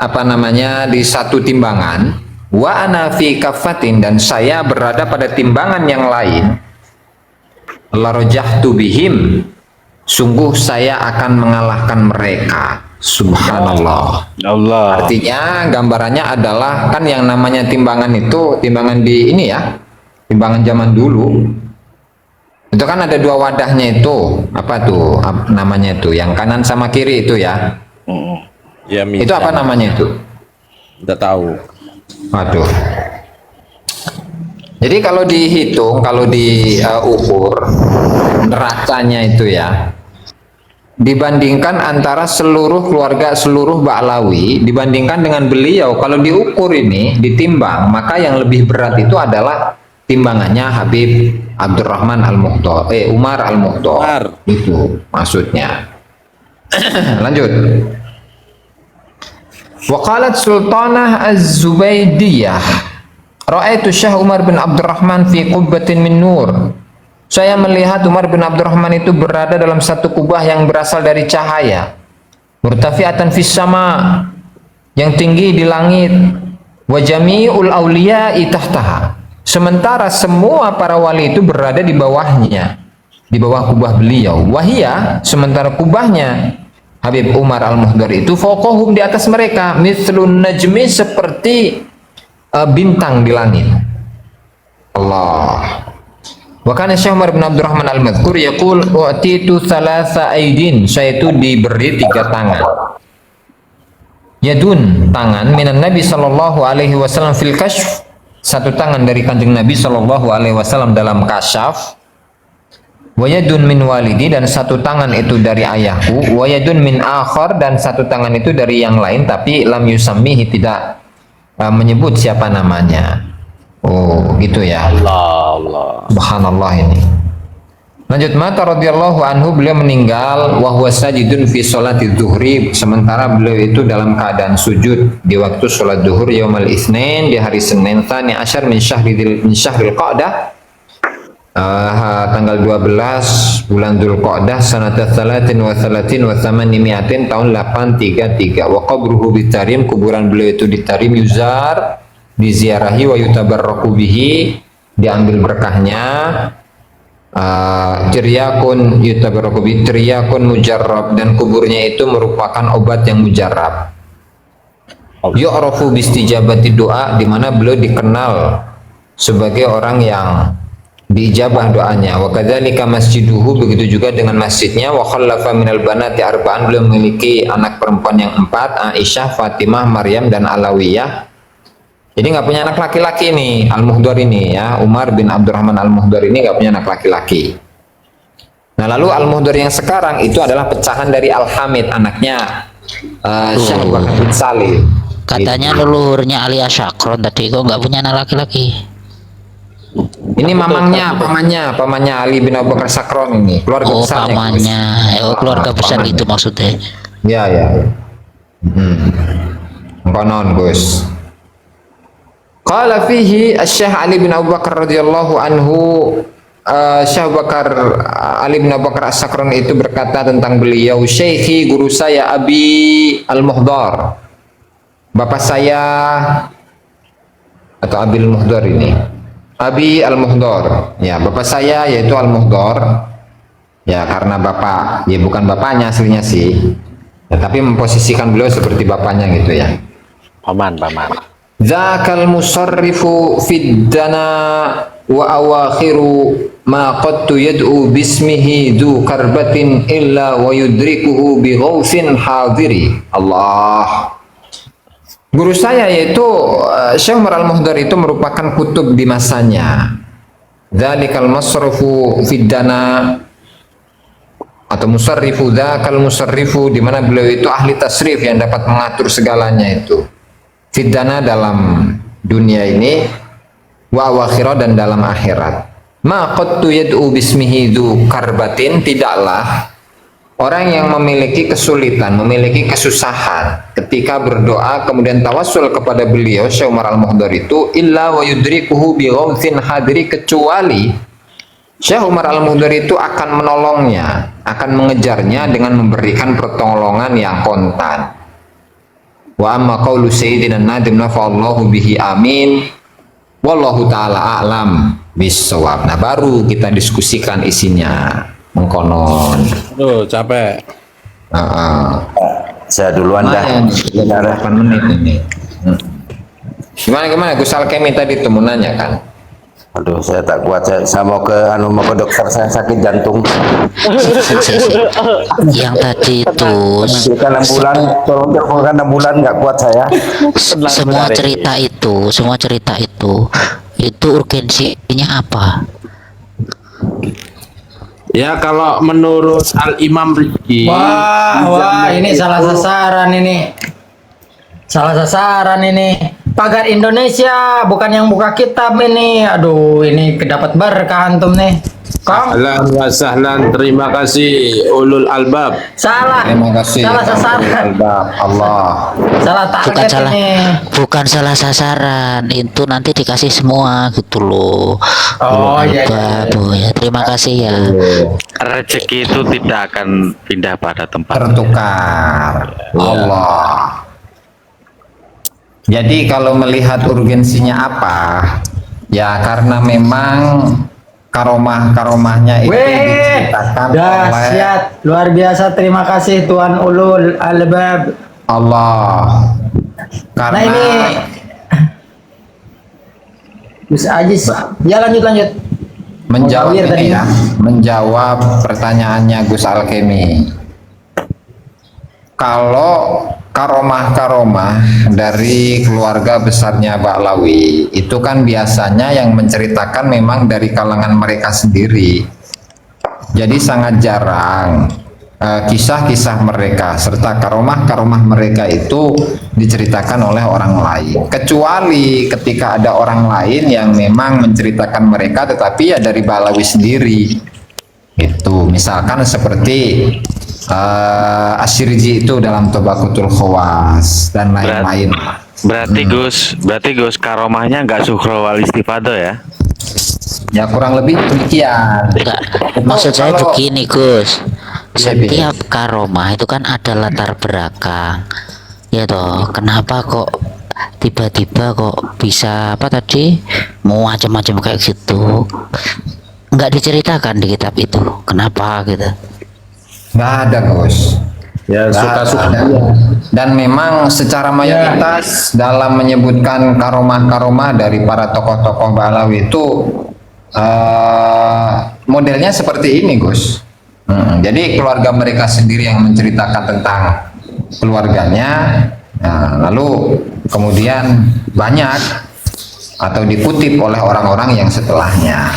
di satu timbangan, wa ana fi kafatin, dan saya berada pada timbangan yang lain, la rajahtu bihim, sungguh saya akan mengalahkan mereka. Subhanallah. Allah. Artinya gambarannya adalah kan yang namanya timbangan itu timbangan di ini ya, timbangan zaman dulu itu kan ada dua wadahnya itu, namanya itu yang kanan sama kiri itu ya. Ya, itu apa namanya itu? Tidak tahu. Waduh. Jadi kalau dihitung, kalau diukur nerakanya itu ya, dibandingkan antara seluruh keluarga, seluruh Ba'lawi, dibandingkan dengan beliau, kalau diukur ini, ditimbang, maka yang lebih berat itu adalah timbangannya Habib Abdurrahman al-Muhdar, Umar al-Muhdar. Itu maksudnya. Lanjut. Waqalat Sultanah Az-Zubaidiyah, ra'aitu Syekh Umar bin Abdurrahman fi qubbatin min nur. Saya melihat Umar bin Abdurrahman itu berada dalam satu kubah yang berasal dari cahaya. Murtafi'atan fis sama, yang tinggi di langit. Wa jami'ul awliya'i tahtaha. Sementara semua para wali itu berada di bawahnya, di bawah kubah beliau. Wahia, sementara kubahnya Habib Umar al-Muhdar itu fawqahum, di atas mereka, mithlun najmi, seperti bintang di langit. Allah. Wa kana Syekh Umar bin Abdurrahman al-Madhkur yaqul u'titu thalatha aidin, saya itu diberi 3 tangan. Yadun, tangan, minan Nabi sallallahu alaihi wasallam fil kashf, satu tangan dari kanjeng Nabi Shallallahu Alaihi Wasallam dalam kasyaf, wayadun min walidi, dan satu tangan itu dari ayahku, wayadun min akhar, dan satu tangan itu dari yang lain tapi lam yusammihi, tidak menyebut siapa namanya. Oh gitu ya. Allah. Subhanallah ini. Lanjut, mata radhiyallahu anhu, beliau meninggal wa huwa sajidun fi sholati dzuhri, sementara beliau itu dalam keadaan sujud di waktu sholat duhur yaumal itsnain, di hari Senin, tsani asyar min syahril qa'dah, tanggal 12 bulan Dzulqa'dah, sanata 33 wa 800 tahun 833. Wa qabruhu bitarim, kuburan beliau itu di Tarim, yuzar, diziarahi, wa yutabarraku bihi, diambil berkahnya. Tiryakun yutabarraku bihi, tiryakun mujarrab, dan kuburnya itu merupakan obat yang mujarrab. Yu'rafu bistijabati doa, di mana beliau dikenal sebagai orang yang diijabah doanya. Wa kadzalika masjiduhu, begitu juga dengan masjidnya. Wa khallafa minal banati arba'an, beliau memiliki anak perempuan yang 4, Aisyah, Fatimah, Maryam, dan Alawiyah. Jadi nggak punya anak laki-laki nih Al-Muhdar ini ya, Umar bin Abdurrahman Al-Muhdar ini nggak punya anak laki-laki. Nah lalu Al-Muhdar yang sekarang itu adalah pecahan dari Al-Hamid, anaknya Syekh Abu Bakar bin Salim. Katanya leluhurnya Ali Asyakron tadi, kok nggak punya anak laki-laki? Ini pamannya Ali bin Abu Bakar Sakron ini, keluarga Oh, besarnya. pamannya. Oh, keluarga besar pamannya. itu maksudnya. Ya. Konon Gus. Qala fihi Syekh Ali bin Abu Bakar radhiyallahu anhu, Syekh Abu Bakar Ali bin Abu Bakar As-Sakran itu berkata tentang beliau, syekhi, guru saya, Abi Al-Muhdar, bapak saya, atau Abi Al-Muhdar ini, Abi Al-Muhdar, ya bapak saya yaitu Al-Muhdar, ya karena bapak, ya bukan bapaknya aslinya sih, ya, tapi memposisikan beliau seperti bapaknya gitu ya. Paman. Dzakal musarrifu fid dana wa awakhiru ma qad yad'u bismihi dzu karbatin illa wa yudrikuhu bi ghausin hadiri. Allah. Guru saya yaitu Syekh Umar Al-Muhdar itu merupakan kutub di masanya. Dzalikal musarrifu fid dana, atau musarrifu, dzakal musarrifu, di mana beliau itu ahli tasrif yang dapat mengatur segalanya itu. Fidana dalam dunia ini, wa awakhirah, dan dalam akhirat. Ma qattu yad'u bismihi dzu karbatin, tidaklah orang yang memiliki kesulitan, memiliki kesusahan ketika berdoa kemudian tawassul kepada beliau Syekh Umar Al-Muhdar itu, illa wa yudrikuhu bi ghamsin hadiri, kecuali Syekh Umar Al-Muhdar itu akan menolongnya, akan mengejarnya dengan memberikan pertolongan yang kontan. Wa amma qaulu sayyidina Nadim nafa'allahu bihi amin, wallahu ta'ala a'lam bis-shawab. Nah baru kita diskusikan isinya mengkonon. Tuh, capek. Saya duluan dah. 8 menit ini. Gimana Gus Alkemi tadi tuh mau nanya kan? Aduh, saya tak kuat. Saya mau ke ke dokter, saya sakit jantung. Yang tadi itu Berikan ambulan, tolong teleponkan ambulan, nggak kuat saya. semua cerita itu urgensinya apa? Ya kalau menurut Al-Imam Rizki, Wah, ini salah sasaran ini. Salah sasaran ini. Pagar Indonesia, bukan yang buka kitab ini. Aduh, ini kedapat berkah antum nih. Kong, ahlan wa sahlan, terima kasih ulul albab. salah. Terima kasih. Salah sasaran. Allah. Salah Bukan target salah, ini. bukan salah sasaran. Itu nanti dikasih semua gitu loh. Oh, iya. Bu, ya. Terima kasih ya. Rezeki itu tidak akan pindah pada tempat. Tertukar. Allah. Jadi kalau melihat urgensinya apa, ya karena memang karomahnya itu Weh, diceritakan oleh dahsyat, luar biasa. Terima kasih Tuan Ulul Albab. Allah. Karena Nah ini Gus Ajis, ya lanjut. menjawab Mutawir tadi. ini ya, menjawab pertanyaannya Gus Alkemi. Kalau karomah-karomah dari keluarga besarnya Ba'lawi itu kan biasanya yang menceritakan memang dari kalangan mereka sendiri. Jadi sangat jarang kisah-kisah mereka serta karomah-karomah mereka itu diceritakan oleh orang lain. Kecuali ketika ada orang lain yang memang menceritakan mereka tetapi ya dari Ba'lawi sendiri. Itu misalkan seperti Asyirji itu dalam Tobakutul Khawas dan lain-lain. Berarti Gus karomahnya nggak sukro wal istifadah ya? Ya kurang lebih demikian. Enggak, maksud saya Kalau- begini Gus, Iya, setiap karomah itu kan ada latar belakang, ya toh. Kenapa kok tiba-tiba kok bisa apa tadi mau macam-macam kayak gitu? Nggak diceritakan di kitab itu, kenapa gitu? Nggak ada, Gus. Ya Nggak suka-suka. ada. Dan memang secara mayoritas dalam menyebutkan karomah-karomah dari para tokoh-tokoh Ba'lawi itu modelnya seperti ini, Gus. Jadi keluarga mereka sendiri yang menceritakan tentang keluarganya, lalu kemudian banyak atau dikutip oleh orang-orang yang setelahnya.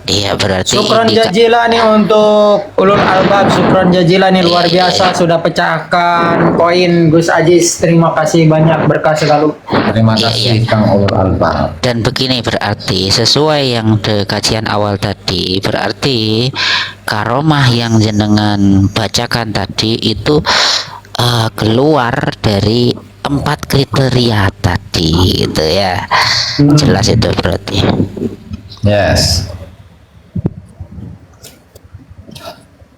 Iya berarti Syukron ini jazila nih untuk ulul albab. Syukron jazila nih luar biasa sudah pecahkan poin Gus Ajis. Terima kasih banyak, berkah selalu. Terima kasih Kang Ulul Albab. dan begini berarti sesuai yang di kajian awal tadi, berarti karomah yang jenengan bacakan tadi itu keluar dari 4 kriteria tadi gitu ya. Jelas itu berarti. Yes.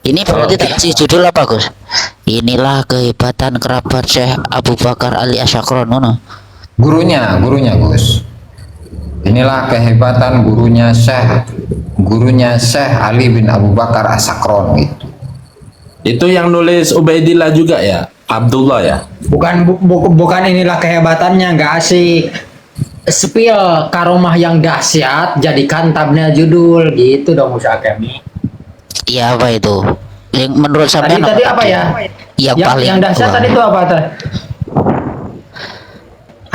Ini berarti tak kasih judul apa Gus? Inilah kehebatan kerabat Syekh Abu Bakar Ali Asyakron, ngono. Gurunya Gus. Inilah kehebatan gurunya Syekh Ali bin Abu Bakar As-Sakron gitu. Itu yang nulis Ubaidillah juga ya, Abdullah ya. Bukan inilah kehebatannya, nggak asik. Spill karomah yang dahsyat, jadikan tabnya judul gitu dong Gus Akemi. Iya apa itu? Yang menurut Tadi sampean tadi apa ya? Yang paling yang dahsyat tua. tadi itu apa tuh?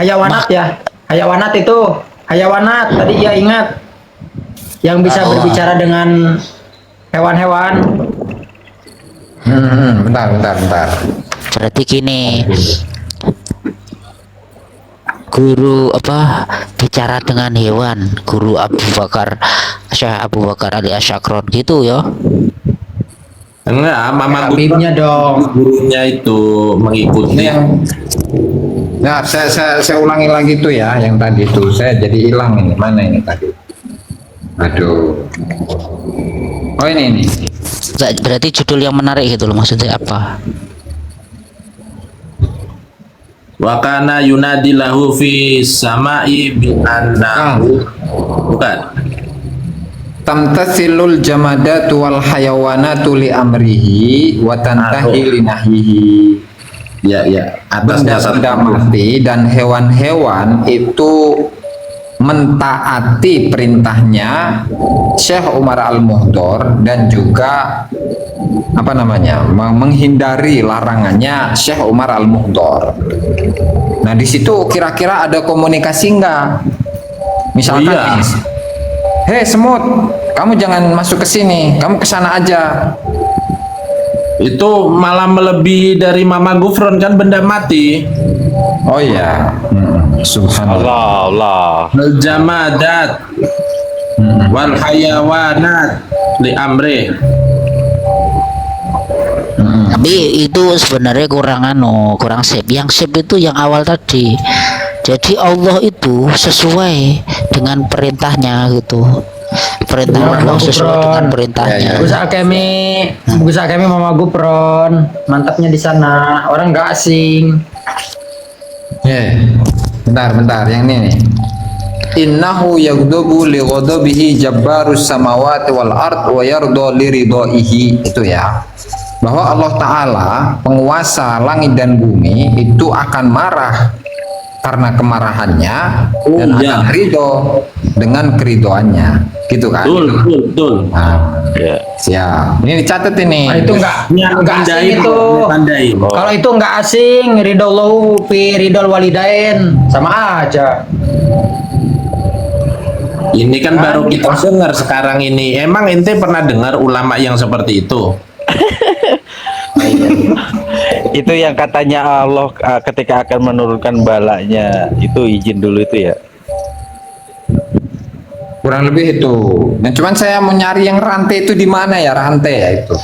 Hayawanat ya. Hayawanat itu. Hayawanat tadi ya ingat. Yang bisa berbicara dengan hewan-hewan. Bentar. Berarti gini, guru apa bicara dengan hewan, guru Abu Bakar Syekh Abu Bakar Ali Asyakron gitu ya. Enggak, Mama Habibnya dong. gurunya itu mengikuti. Ini yang Nah, saya ulangi lagi tuh ya yang tadi tuh. Saya jadi hilang ini. Mana ini tadi? Aduh. Oh ini. Nggak, berarti judul yang menarik gitu loh, maksudnya apa? Wa kana yunadi lahu fi sama'i bi annahu. Bukan. Tamtasilul jamadatu wal hayawanatu li amrihi wa tantahi li nahyihi. Ya, atasnya Benda-benda mati dan hewan-hewan itu mentaati perintahnya Syekh Umar Al-Muhdor dan juga menghindari larangannya Syekh Umar Al-Muhdor. Nah di situ kira-kira ada komunikasi enggak? Misalkan, Oh, iya. hei semut, kamu jangan masuk ke sini, kamu ke sana aja. Itu malah melebihi dari Mama Gufron, kan benda mati. Oh iya, subhanallah. Allah. Al jamadat wal hayawanat li amri. Tapi itu sebenarnya kurang sip. Yang sip itu yang awal tadi. Jadi Allah itu sesuai dengan perintahnya gitu. Perintah Allah sesuai dengan perintahnya. Gus Akemi Mama Gupron, mantapnya di sana. Orang nggak asing. Bentar, yang ini nih. Innahu yaghdabu li ghadabihi jabbarus samawati wal ard wa yarda li ridaihi. Itu ya. Bahwa Allah Ta'ala penguasa langit dan bumi itu akan marah karena kemarahannya Oh, dan iya. akan ridho dengan keridoannya, gitu kan? Betul. Nah, Ya. siap. Ini dicatat ini. Nah, itu nggak asing itu. Tandai. Kalau itu nggak asing, ridho fi ridol walidain sama aja. Ini kan baru kita dengar sekarang ini. Emang ente pernah dengar ulama yang seperti itu? Itu yang katanya Allah ketika akan menurunkan balanya itu izin dulu itu ya. Kurang lebih itu. Dan cuman saya mau nyari yang rantai itu di mana ya, rantai ya itu.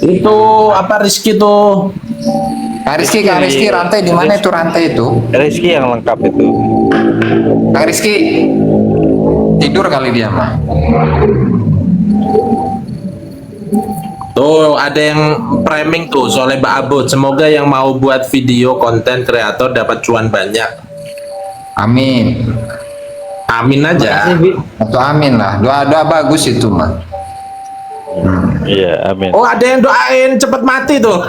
Itu apa Rizky tuh? Kak Rizky, rantai di mana itu rantai itu? Rizky yang lengkap itu. Kak Rizky tidur kali dia mah. Tuh ada yang framing tuh Soleh Ba'abud. Semoga yang mau buat video konten kreator dapat cuan banyak. Amin. Amin aja. Atau amin lah. Doa-doa bagus itu mah. Iya, amin. Oh ada yang doain cepet mati tuh.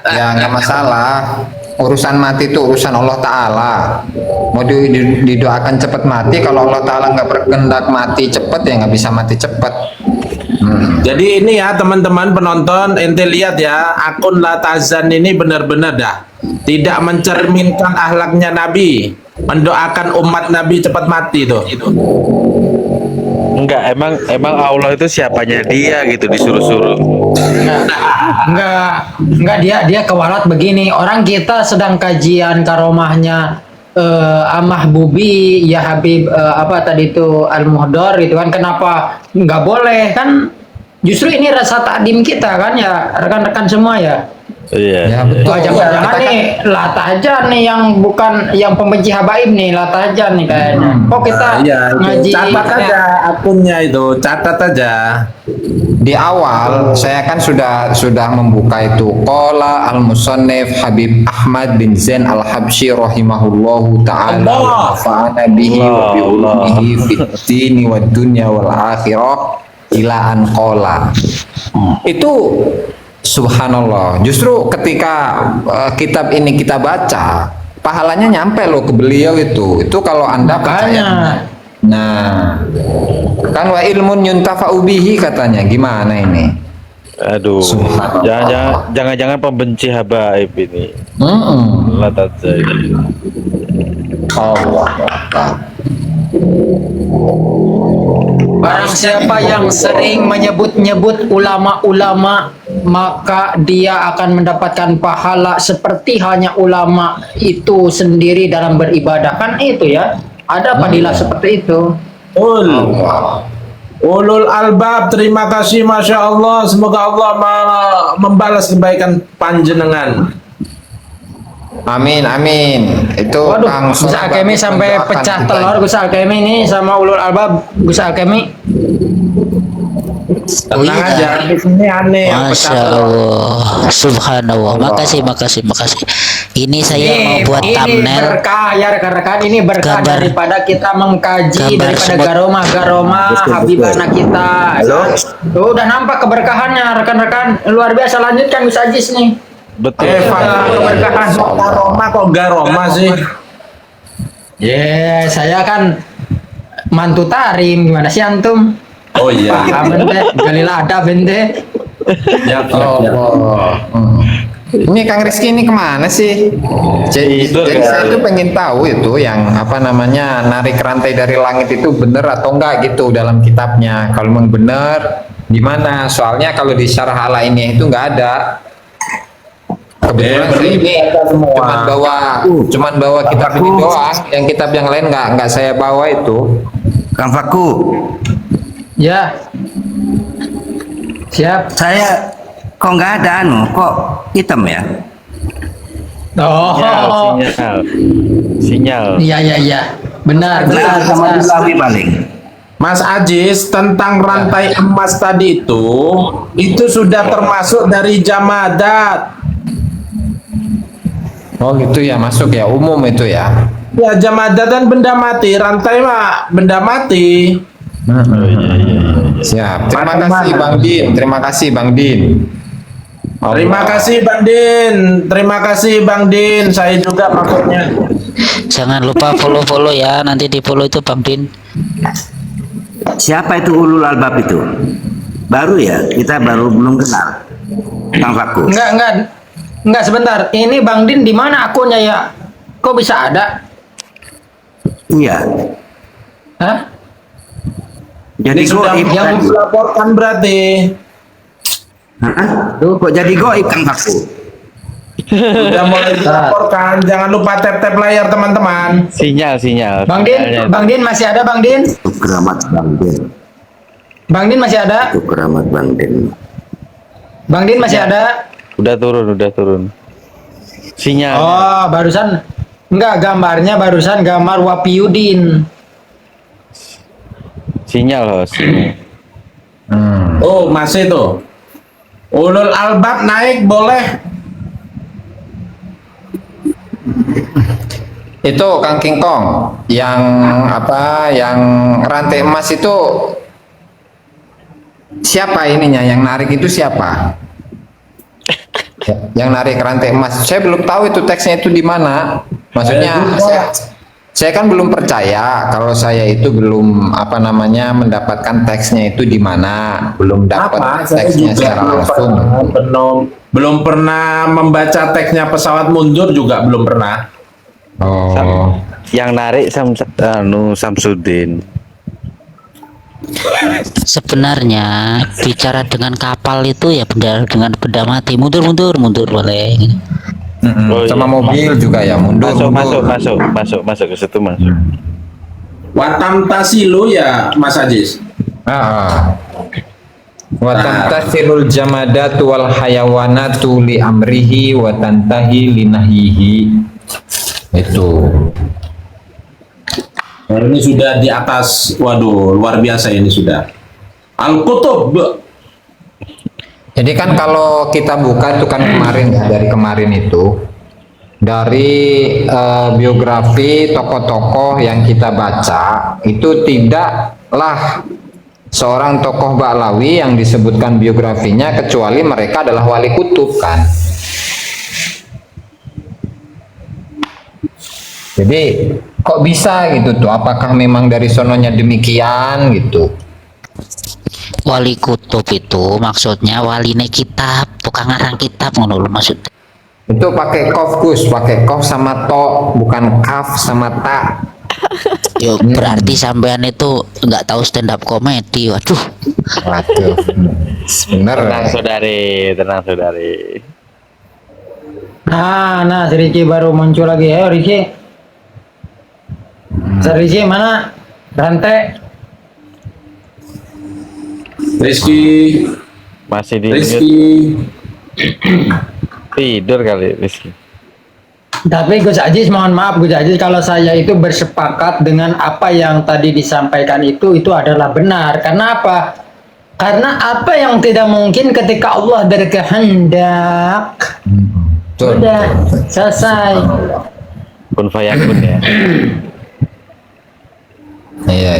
Ya nggak masalah. Urusan mati itu urusan Allah Ta'ala. Mau didoakan cepat mati, kalau Allah Ta'ala nggak berkehendak mati cepat ya nggak bisa mati cepat. Jadi ini ya teman-teman penonton, ente lihat ya akun Latazan ini benar-benar dah tidak mencerminkan akhlaknya Nabi, mendoakan umat Nabi cepat mati tuh. Enggak, emang Allah itu siapanya dia gitu disuruh-suruh. Enggak dia kewalat begini. Orang kita sedang kajian karomahnya Amah Bubi ya Habib apa tadi itu Al-Muhdar gitu kan, kenapa nggak boleh kan? Justru ini rasa takdim kita kan ya rekan-rekan semua ya. Iya. Ya betul. Wah, jangan-jangan nih Latajan nih yang bukan yang pembenci habaib nih, Latajan nih kayaknya. Kok kita Iya, ngaji catat aja akunnya itu, catat aja. Di awal saya kan sudah membuka itu qala al-musannif Habib Ahmad bin Zain al-Habsyi rahimahullahu taala wa nafa'ana bihi wa bi ulumihi fid dini wad dunya wal akhirah ila an qala. Itu subhanallah, justru ketika kitab ini kita baca pahalanya nyampe loh ke beliau itu kalau Anda percaya. Nah, kan wa ilmun yuntafa'u bihi katanya, gimana ini? Aduh. Jangan-jangan pembenci habaib ini. Latazan. Allah Akbar. Barang siapa yang sering menyebut-nyebut ulama-ulama, maka dia akan mendapatkan pahala seperti hanya ulama itu sendiri dalam beribadah. Kan itu ya, ada fadilah seperti itu. Ulul albab, terima kasih, masya Allah. Semoga Allah membalas kebaikan panjenengan. Amin amin. Itu Waduh, langsung Gus Alkemi sampai mendoakan pecah kita. telur Gus Alkemi ini sama ulul albab Gus Alkemi. Tenang aja, di sini aneh yang Masya pecah telur. Allah, Subhanallah. Makasih. Ini saya mau buat Ini thumbnail. berkah ya rekan-rekan, ini berkah Gambar- daripada kita mengkaji gambar daripada semut. garomah habibana kita. Tuh udah nampak keberkahannya rekan-rekan, luar biasa. Lanjutkan Gus Ajis nih. Betul. Keberkahan. Roma kok garoma sih? Saya kan mantu tarim, gimana sih antum? Oh iya. Paham ente, galila ada bente. Ya, Allah. Ini Kang Rizky ini kemana sih? Jadi Tidur, saya kan? tuh pengen tahu itu yang apa namanya narik rantai dari langit itu bener atau enggak gitu dalam kitabnya. Kalau memang bener, gimana? Soalnya kalau di syarah ala ini itu enggak ada. Kebetulan saya ini cuman bawa kitab ini doang, yang kitab yang lain nggak saya bawa itu. Kang Faku, Ya. Siap. saya kok nggak ada kok hitam ya? Oh. Sinyal. Iya. Benar. Sama Bilawi paling. Mas Ajis, tentang rantai emas tadi itu sudah termasuk dari jamadat. Oh gitu ya, masuk ya, umum itu ya. Ya jamadat dan benda mati, rantai mah benda mati. Siap. Terima kasih Bang Din. Terima kasih Bang Din. Saya juga maksudnya. Jangan lupa follow ya, nanti di follow itu Bang Din. Siapa itu ulul albab itu? Baru ya, kita baru belum kenal. Kang Fakus. Enggak sebentar. Ini Bang Din di mana akunnya ya? Kok bisa ada? Iya. Hah? Jadi Ini sudah goib yang tadi. dilaporkan berarti. Hah? Kok jadi goib Kang Fakus? Sudah mulai dilaporkan. Jangan lupa tap-tap layar teman-teman. Sinyal. Bang Din masih ada Bang Din? Itu keramat Bang Din. Bang Din masih ada? Itu keramat Bang Din. Bang Din masih ada? Udah turun. Sinyal. Oh, barusan enggak, gambarnya barusan gambar Wapiudin. Sinyal, host. Oh, masih tuh. Ulul albab naik boleh. Itu Kang King Kong yang apa, yang rantai emas itu siapa ininya, yang narik itu siapa? Yang narik rantai emas, saya belum tahu itu teksnya itu di mana. Maksudnya saya kan belum percaya kalau saya itu belum apa namanya mendapatkan teksnya itu di mana, belum dapat teksnya secara langsung. Belum pernah membaca teksnya pesawat mundur juga belum pernah. Oh, Yang narik Samsudin. Sebenarnya bicara dengan kapal itu ya dengan benda mati, mundur boleh. Oh, sama iya. mobil juga ya, mundur. Masuk ke situ masuk. Watam tasilu ya Mas Ajis. Wa tantasilul jamadatu wal hayawanatu li amrihi wa tantahi li nahyihi. Itu. Nah, ini sudah di atas, waduh luar biasa ini sudah. Al-Kutub. Jadi kan kalau kita buka itu kan kemarin ya, dari kemarin itu dari biografi tokoh-tokoh yang kita baca itu tidaklah seorang tokoh Ba'lawi yang disebutkan biografinya kecuali mereka adalah wali kutub kan. Jadi kok bisa gitu tuh? Apakah memang dari sononya demikian gitu? Wali kutub itu maksudnya waline kitab, bukan ngarang kitab ngono lho maksudnya. Itu pakai kof Gus, pakai kof sama to, bukan kaf sama ta. Yo berarti sampean itu nggak tahu stand up komedi. Waduh. Waduh, bener. Tenang saudari. Nah, si Riki baru muncul lagi. Ayo Riki. Riki mana? Rantai. Rizky. Masih di Rizky. tidur kali Rizky. Tapi Gus Ajis, mohon maaf Gus Ajis, kalau saya itu bersepakat dengan apa yang tadi disampaikan itu adalah benar. Karena apa? Karena apa yang tidak mungkin ketika Allah berkehendak. Sudah selesai. Kun fayakun ya. Iya.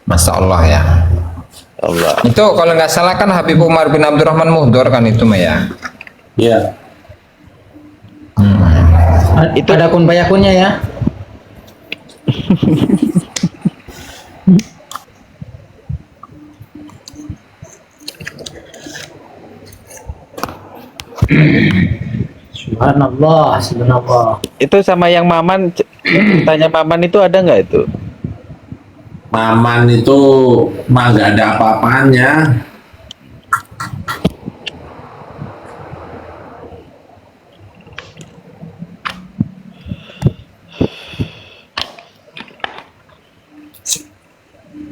Masya Allah ya. Allah. Itu kalau nggak salah kan Habib Umar bin Abdurrahman Muhdor kan itu mah ya. Ya. Itu ada kun fayakunnya ya. Subhanallah. Itu sama yang Maman, tanya Maman itu ada nggak itu? Maman itu mah nggak ada apa-apanya.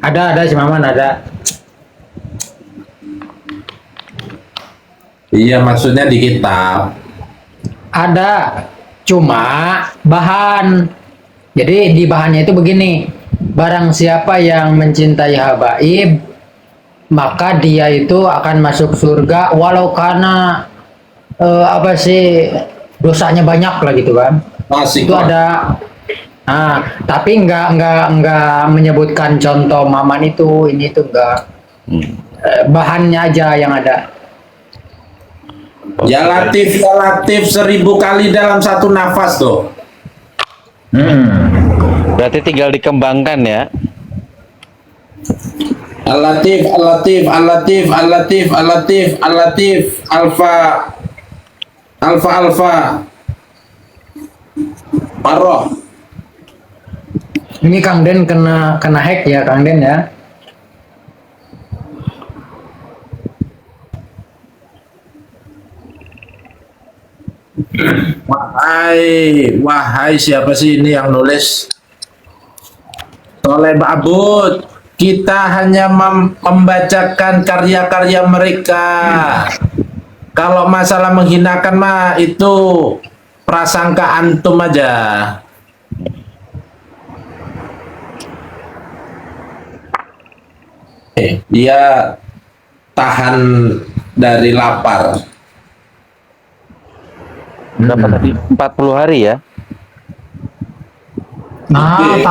Ada si Maman ada. Iya, maksudnya di kitab. Ada, cuma bahan. Jadi di bahannya itu begini, barang siapa yang mencintai habaib, maka dia itu akan masuk surga walau karena apa sih dosanya banyak lah gitu kan. Asik, Itu Pak. ada. Nah, tapi nggak menyebutkan contoh Maman itu, ini itu enggak. Bahannya aja yang ada. Ya Latif 1000 kali dalam satu nafas tuh. Berarti tinggal dikembangkan ya. Al-Latif, Al-Latif, Al-Latif, Al-Latif, Al-Latif, Al-Latif, Alfa, Alfa, Alfa, Paroh. Ini Kang Den kena hack ya Kang Den ya. Wahai siapa sih ini yang nulis? Soleh Ba'bud, kita hanya membacakan karya-karya mereka. Kalau masalah menghinakan mah itu prasangka antum aja. Dia tahan dari lapar. Berapa tadi? 40 hari ya. Nah, Oke.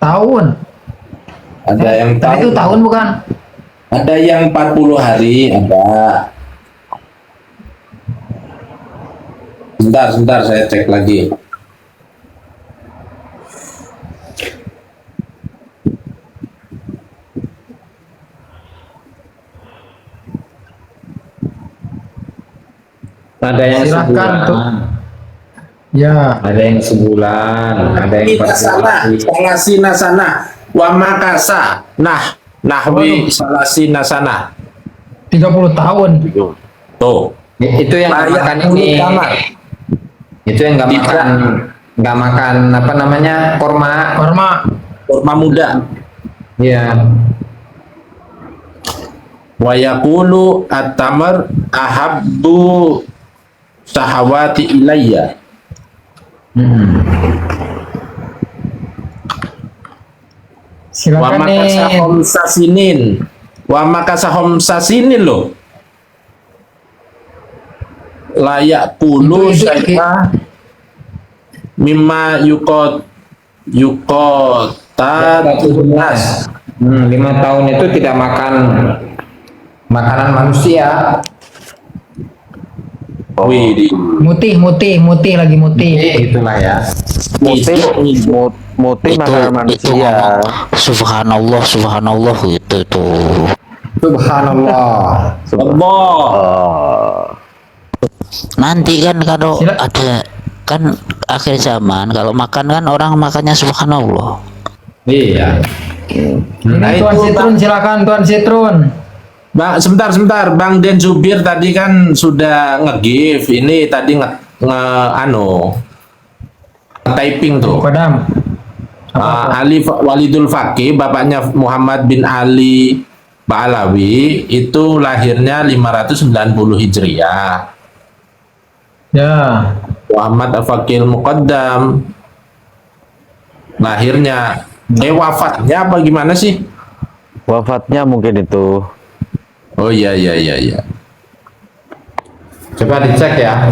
tahun. Ada yang Tadi itu tahun bukan? Ada yang 40 hari, ada. Sebentar saya cek lagi. Ada yang Silakan sebulan, tuh. Ya. ada yang sebulan, ada yang 40 hari. Salasina sana, wa makasa, nahwi salasina sana. 30 tahun. Tuh. Itu yang nggak Layak makan huni ini. kamar. Itu yang nggak Tidak. makan apa namanya, korma. Korma. Kurma muda. Iya. Wa yaqulu at-tamar ahabbu sahawati ilayya. Wa Silakan makasa nih. homsa sinin. Wa makasa homsa sinin loh. Layak pulu Itu- saya mimma tunas. 5 tahun itu tidak makan makanan manusia. Widih. Mutih lagi mutih. Itulah ya. Muti makanan manusia. Subhanallah, subhanallah itu tuh. Subhanallah. Allah. Oh. Nanti kan kalau Sila- ada kan akhir zaman kalau makan kan orang makannya subhanallah. Iya. Ini Nah, Tuan itu, Citrun, silakan Tuan Citrun. Bang, sebentar. Bang Den Zubir tadi kan sudah nge-give. Ini tadi typing tuh. Kodam. Ali Walidul Faqih, bapaknya Muhammad bin Ali Ba'alawi, itu lahirnya 590 Hijriah. Ya. Muhammad Al-Faqih Muqaddam lahirnya wafatnya apa gimana sih? Wafatnya mungkin itu. Oh iya. Coba dicek ya.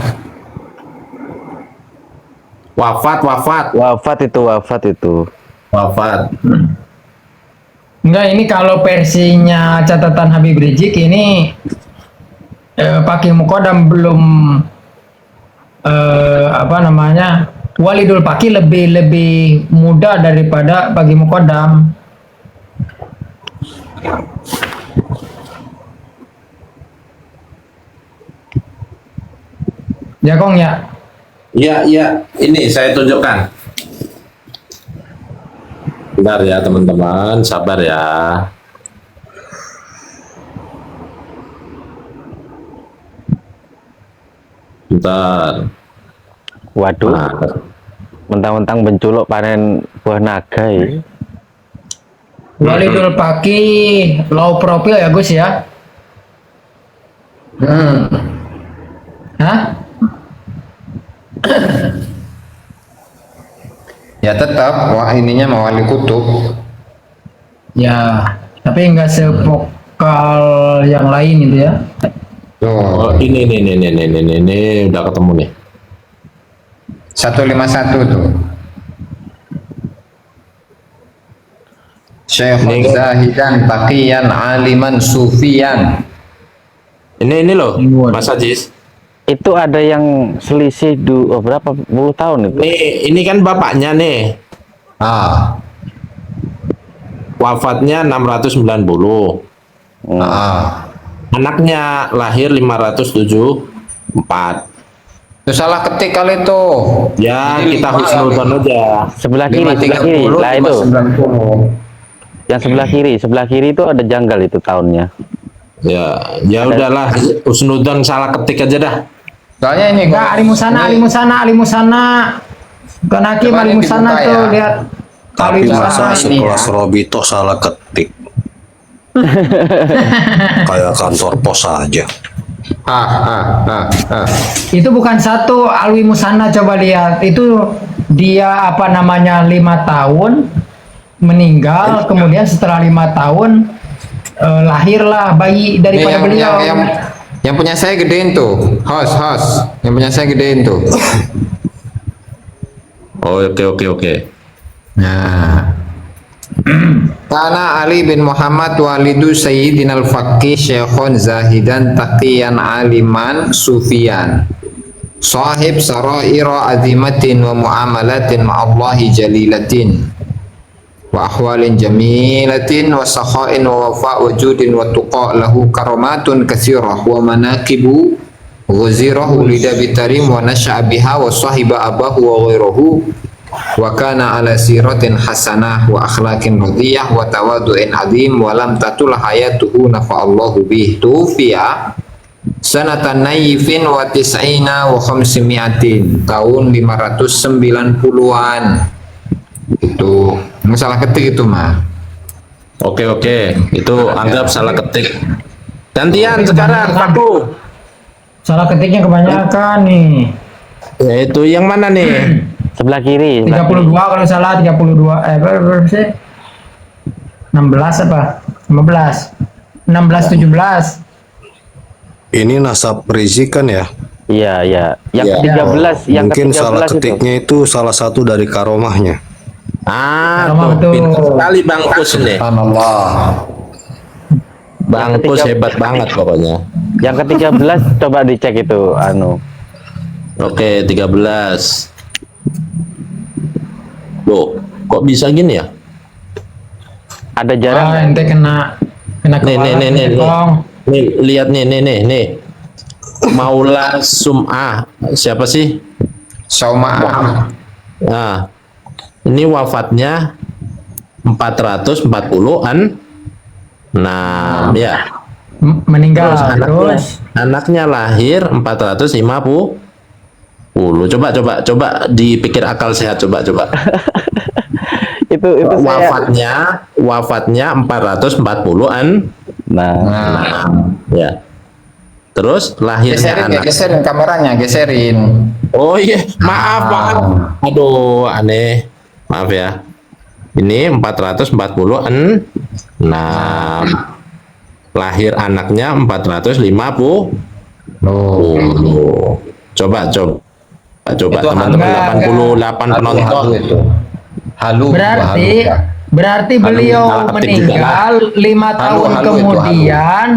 Wafat. Wafat itu. Wafat. Enggak, ini kalau versinya catatan Habib Rizik ini Pakih Mukodam belum apa namanya, Walidul Pakih lebih muda daripada Pakih Mukodam. Ya Kong ya. Iya. Ini saya tunjukkan. Bentar ya teman-teman, sabar ya. Bentar. Waduh. Nah, Mentang-mentang benculuk panen buah naga ya. Walidul Pakih low profile ya Gus ya. Hah? Ya tetap, wah ininya mau wali kutub. Ya, tapi nggak sevokal yang lain gitu ya. oh, Tuh, ini udah ketemu nih. 151 tuh. Syekh Ini- Zahidan Taqiyan Aliman Sufiyan. Ini loh, Ribuan. Mas Ajis. Itu ada yang selisih berapa puluh tahun itu? Ini kan bapaknya nih. Ah, Wafatnya 690. ah. Anaknya lahir 574. Itu salah ketik kali itu. Ya, Ini kita lima husnudon kali. aja. Sebelah kiri, sebelah kiri. 530, Lah itu. 590. Yang sebelah kiri itu ada janggal itu tahunnya. Ya udahlah, husnudon salah ketik aja dah. Soalnya ini Enggak, Ali Musana. Bukan Hakim, Coba Ali ini Musana dibuka tuh, ya. lihat. Tapi Ali masa Musana ini. sekelas Robito salah ketik? Kayak kantor pos aja. Itu bukan satu Alwi Musana, coba lihat. Itu dia apa namanya 5 tahun meninggal, kemudian setelah 5 tahun lahirlah bayi daripada beliau. yang punya saya gedein tuh, host. Yang punya saya gedein tuh. Oh, oke. Nah. Kana Ali bin Muhammad walidu Sayyidina al-Faqih Syekhon Zahidan Taqiyan Aliman Sufiyan Sahib saraira azimatin wa muamalatin ma'allahi jalilatin wa ahwalin jamilatin wa sakhain wa wafa' wujudin wa tuqa lahu karamatun katsirah wa manaqibu ghazirah ulida bitarim wa nasha'a biha wa sahiba abahu wa ghairahu wa kana ala siratin hasanah wa akhlaqin radiyah wa tawadu'in azim wa lam tatul hayatuhu nafa'allahu bih tufiya sanatan naifin wa tis'ina wa khamsimiatin tahun 590-an. Itu salah ketik itu mah. Oke. Itu anggap salah ketik. Gantian sekarang, aku. Salah ketiknya kebanyakan nih. Itu yang mana nih? Sebelah kiri. 32 kalau salah, 32. Berapa sih? 16 apa? 15. 16 17. Ini nasab Rizik kan ya? Iya. Yang Iya. ke-13, yang Mungkin ke-13 salah itu. ketiknya itu salah satu dari karomahnya. Tuh, pintar sekali Bang Kus nih. Subhanallah. Bang Kus hebat banget pokoknya. Yang ke-13 coba dicek itu Oke, 13. Loh, kok bisa gini ya? ada jarang. Ente kena Nih, kepala. Kong. Nih, lihat nih. Maula Sum'ah. Siapa sih? Sauma'ah. Nah, ini wafatnya 440-an. Nah, ya. Meninggal Terus anaknya lahir 450. Coba dipikir akal sehat coba. itu Wafatnya 440-an. Nah, Ya. Terus lahirnya anak. Geserin kameranya, geserin. Oh iya, maaf. Aduh, aneh. Maaf ya. Ini 440-an. Nah, lahir anaknya 450. Coba teman-teman 88 penonton. Halu. Berarti beliau Salah ketik juga meninggal 5 tahun Halu itu, kemudian.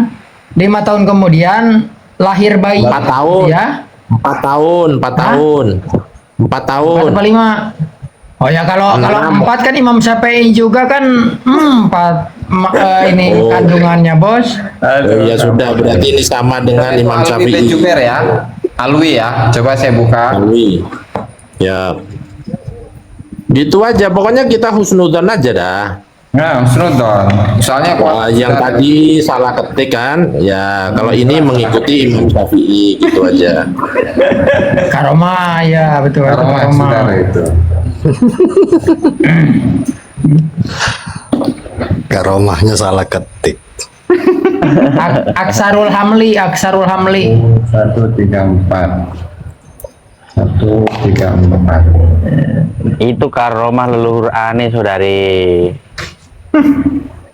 5 tahun kemudian lahir bayi. 4 tahun. Ya. 4 tahun. 4 tahun. 4 apa 5? Oh ya, kalau 4 kan Imam Syafi'i juga kan 4 ini Oh. kandungannya, Bos. Oh, ya sudah, berarti ini sama dengan Imam Alwi bin Syafi'i. Jubair ya. Alwi ya. Coba saya buka. Alwi. Ya. Gitu aja, pokoknya kita husnudzon aja dah. Nah, Snowdon. Soalnya Yang tadi salah ketik kan, ya kalau ini mengikuti Imam Syafi'i gitu aja. Karomah ya, betul. Karomah saudara itu. Karomahnya salah ketik. Aksarul Hamli. 134. itu karomah leluhur aneh, saudari.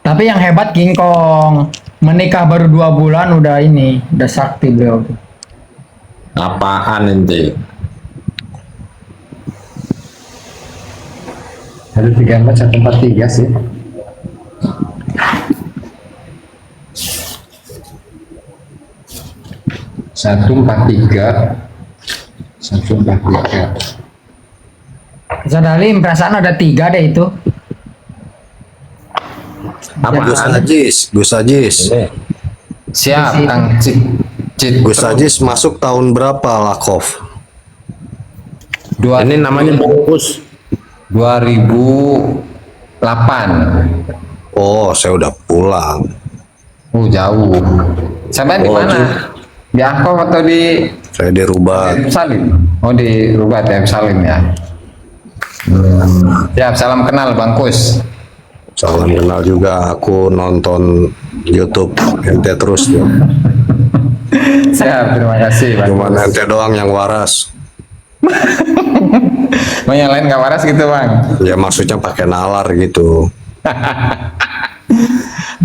Tapi yang hebat King Kong, menikah baru 2 bulan udah sakti beliau. Apaan ente? 134 143 sih. 143. 143. Ustaz Halim, perasaan ada 3 deh itu. Gus Ajis. Siap, Kang Gus Ajis masuk tahun berapa Lakov? Ini namanya bungkus. 2008. Oh, saya udah pulang. Jauh. Sampai di mana? Di Angkop atau di Saya dirubah. Salim? Oh, di Rubat ya, Salim ya. Siap, salam kenal Bang Kus. Salam kenal juga. Aku nonton YouTube ente terus ya. Siap, terima kasih Bang. Cuman ente doang yang waras. Yang lain nggak waras gitu Bang? Ya maksudnya pakai nalar gitu.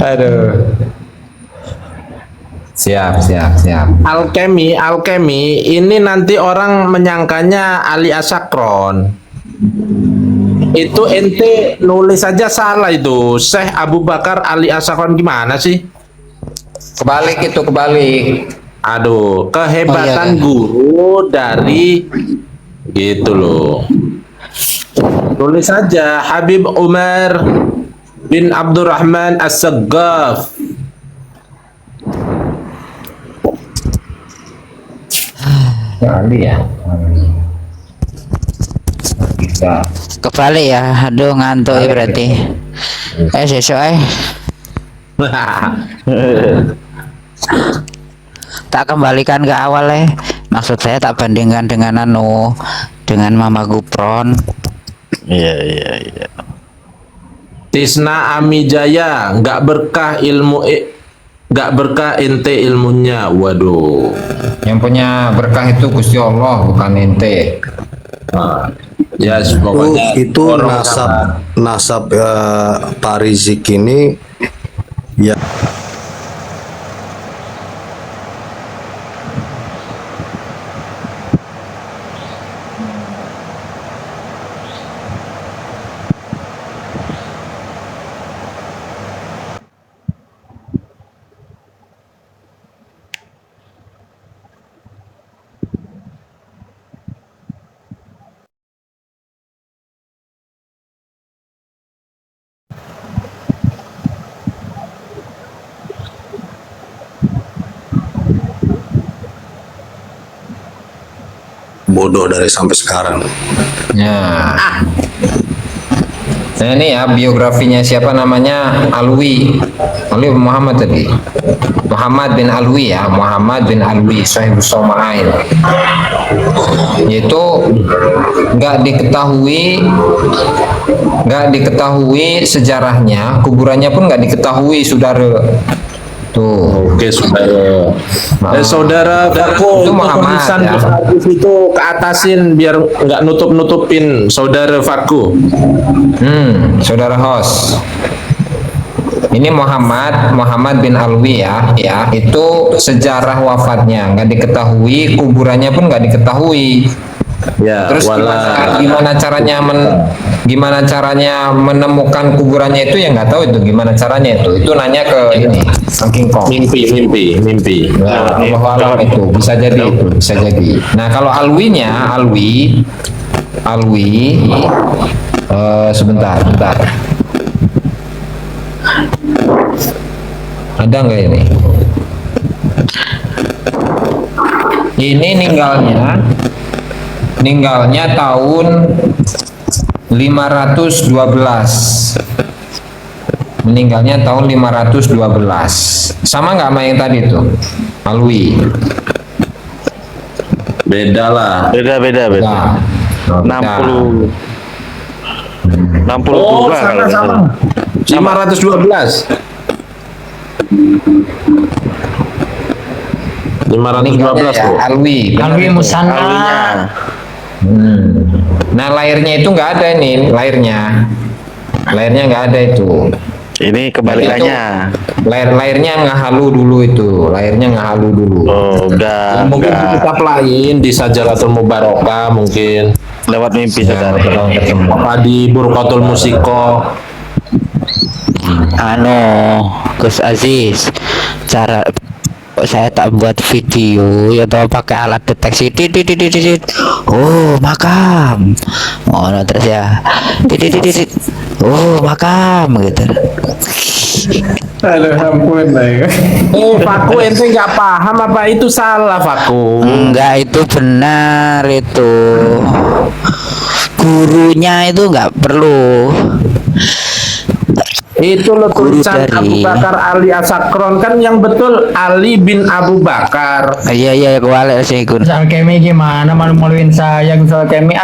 Aduh. Siap. Alkemi ini nanti orang menyangkanya Ali Asakron. Itu ente nulis saja salah itu. Syekh Abu Bakar Ali Asakron gimana sih? Kebalik. Aduh, kehebatan Oh, iya. guru dari gitu loh. Tulis saja Habib Umar bin Abdurrahman As-Saggaf. Kali ya. Bisa. Kebalik ya. Aduh, ngantuk ya berarti. Sesuk tak kembalikan ke awal maksud saya tak bandingkan dengan dengan Mama Gupron. Iya. Tisna Amijaya, nggak berkah ente ilmunya. Waduh. Yang punya berkah itu Gusti Allah, bukan ente. Ya, pokoknya Itu nasab Pak Rizik ini ya bodoh dari sampai sekarang. Ya. Nah ini ya biografinya siapa namanya Alwi Muhammad tadi. Muhammad bin Alwi ya, Muhammad bin Alwi Sahibus Soma'ain. Yaitu nggak diketahui sejarahnya, kuburannya pun nggak diketahui saudara. Tuh. Oke, saudara. Saudara Faku, Itu Muhammad, tulisan ya. Gus Agus itu ke atasin biar nggak nutup-nutupin saudara Faku. Saudara host. Ini Muhammad bin Alwi ya, itu sejarah wafatnya nggak diketahui, kuburannya pun nggak diketahui. Ya, Terus gimana caranya menemukan kuburannya itu ya nggak tahu itu gimana caranya itu nanya ke ini King Kong. mimpi. Nah, Allah alam itu bisa jadi. Nah kalau Alwi sebentar. Ada nggak ini? Ini ninggalnya tahun 512. Meninggalnya tahun 512. Sama nggak sama yang tadi tuh? Alwi. Beda lah. Beda. Nah, 60 Oh, 62 kalau nggak salah. sama. 512. 512 ya, bro. Alwi Musanna. Alwinya. Nah lahirnya itu nggak ada ini lahirnya nggak ada itu. Ini kebalikannya. Lahirnya ngahalu dulu itu. Oh, udah. Mungkin di kitab lain di Sajaratul Mubarakah mungkin. Lewat mimpi saudara. Apa di Burqatul Musiko. Gus Aziz, cara saya tak buat video ya atau pakai alat deteksi titit. Oh makam, oh no, terus ya titit. Oh makam gitu. Aduh, ampun lah. Faku, ente nggak paham apa itu salah, Faku? Enggak, itu benar itu. Gurunya itu nggak perlu. Itu lo Guru tulisan dari- Abu Bakar Ali Asakron kan yang betul Ali bin Abu Bakar. Iya, kualik sih Gun. Soal kemi gimana malu-maluin saya soal kemi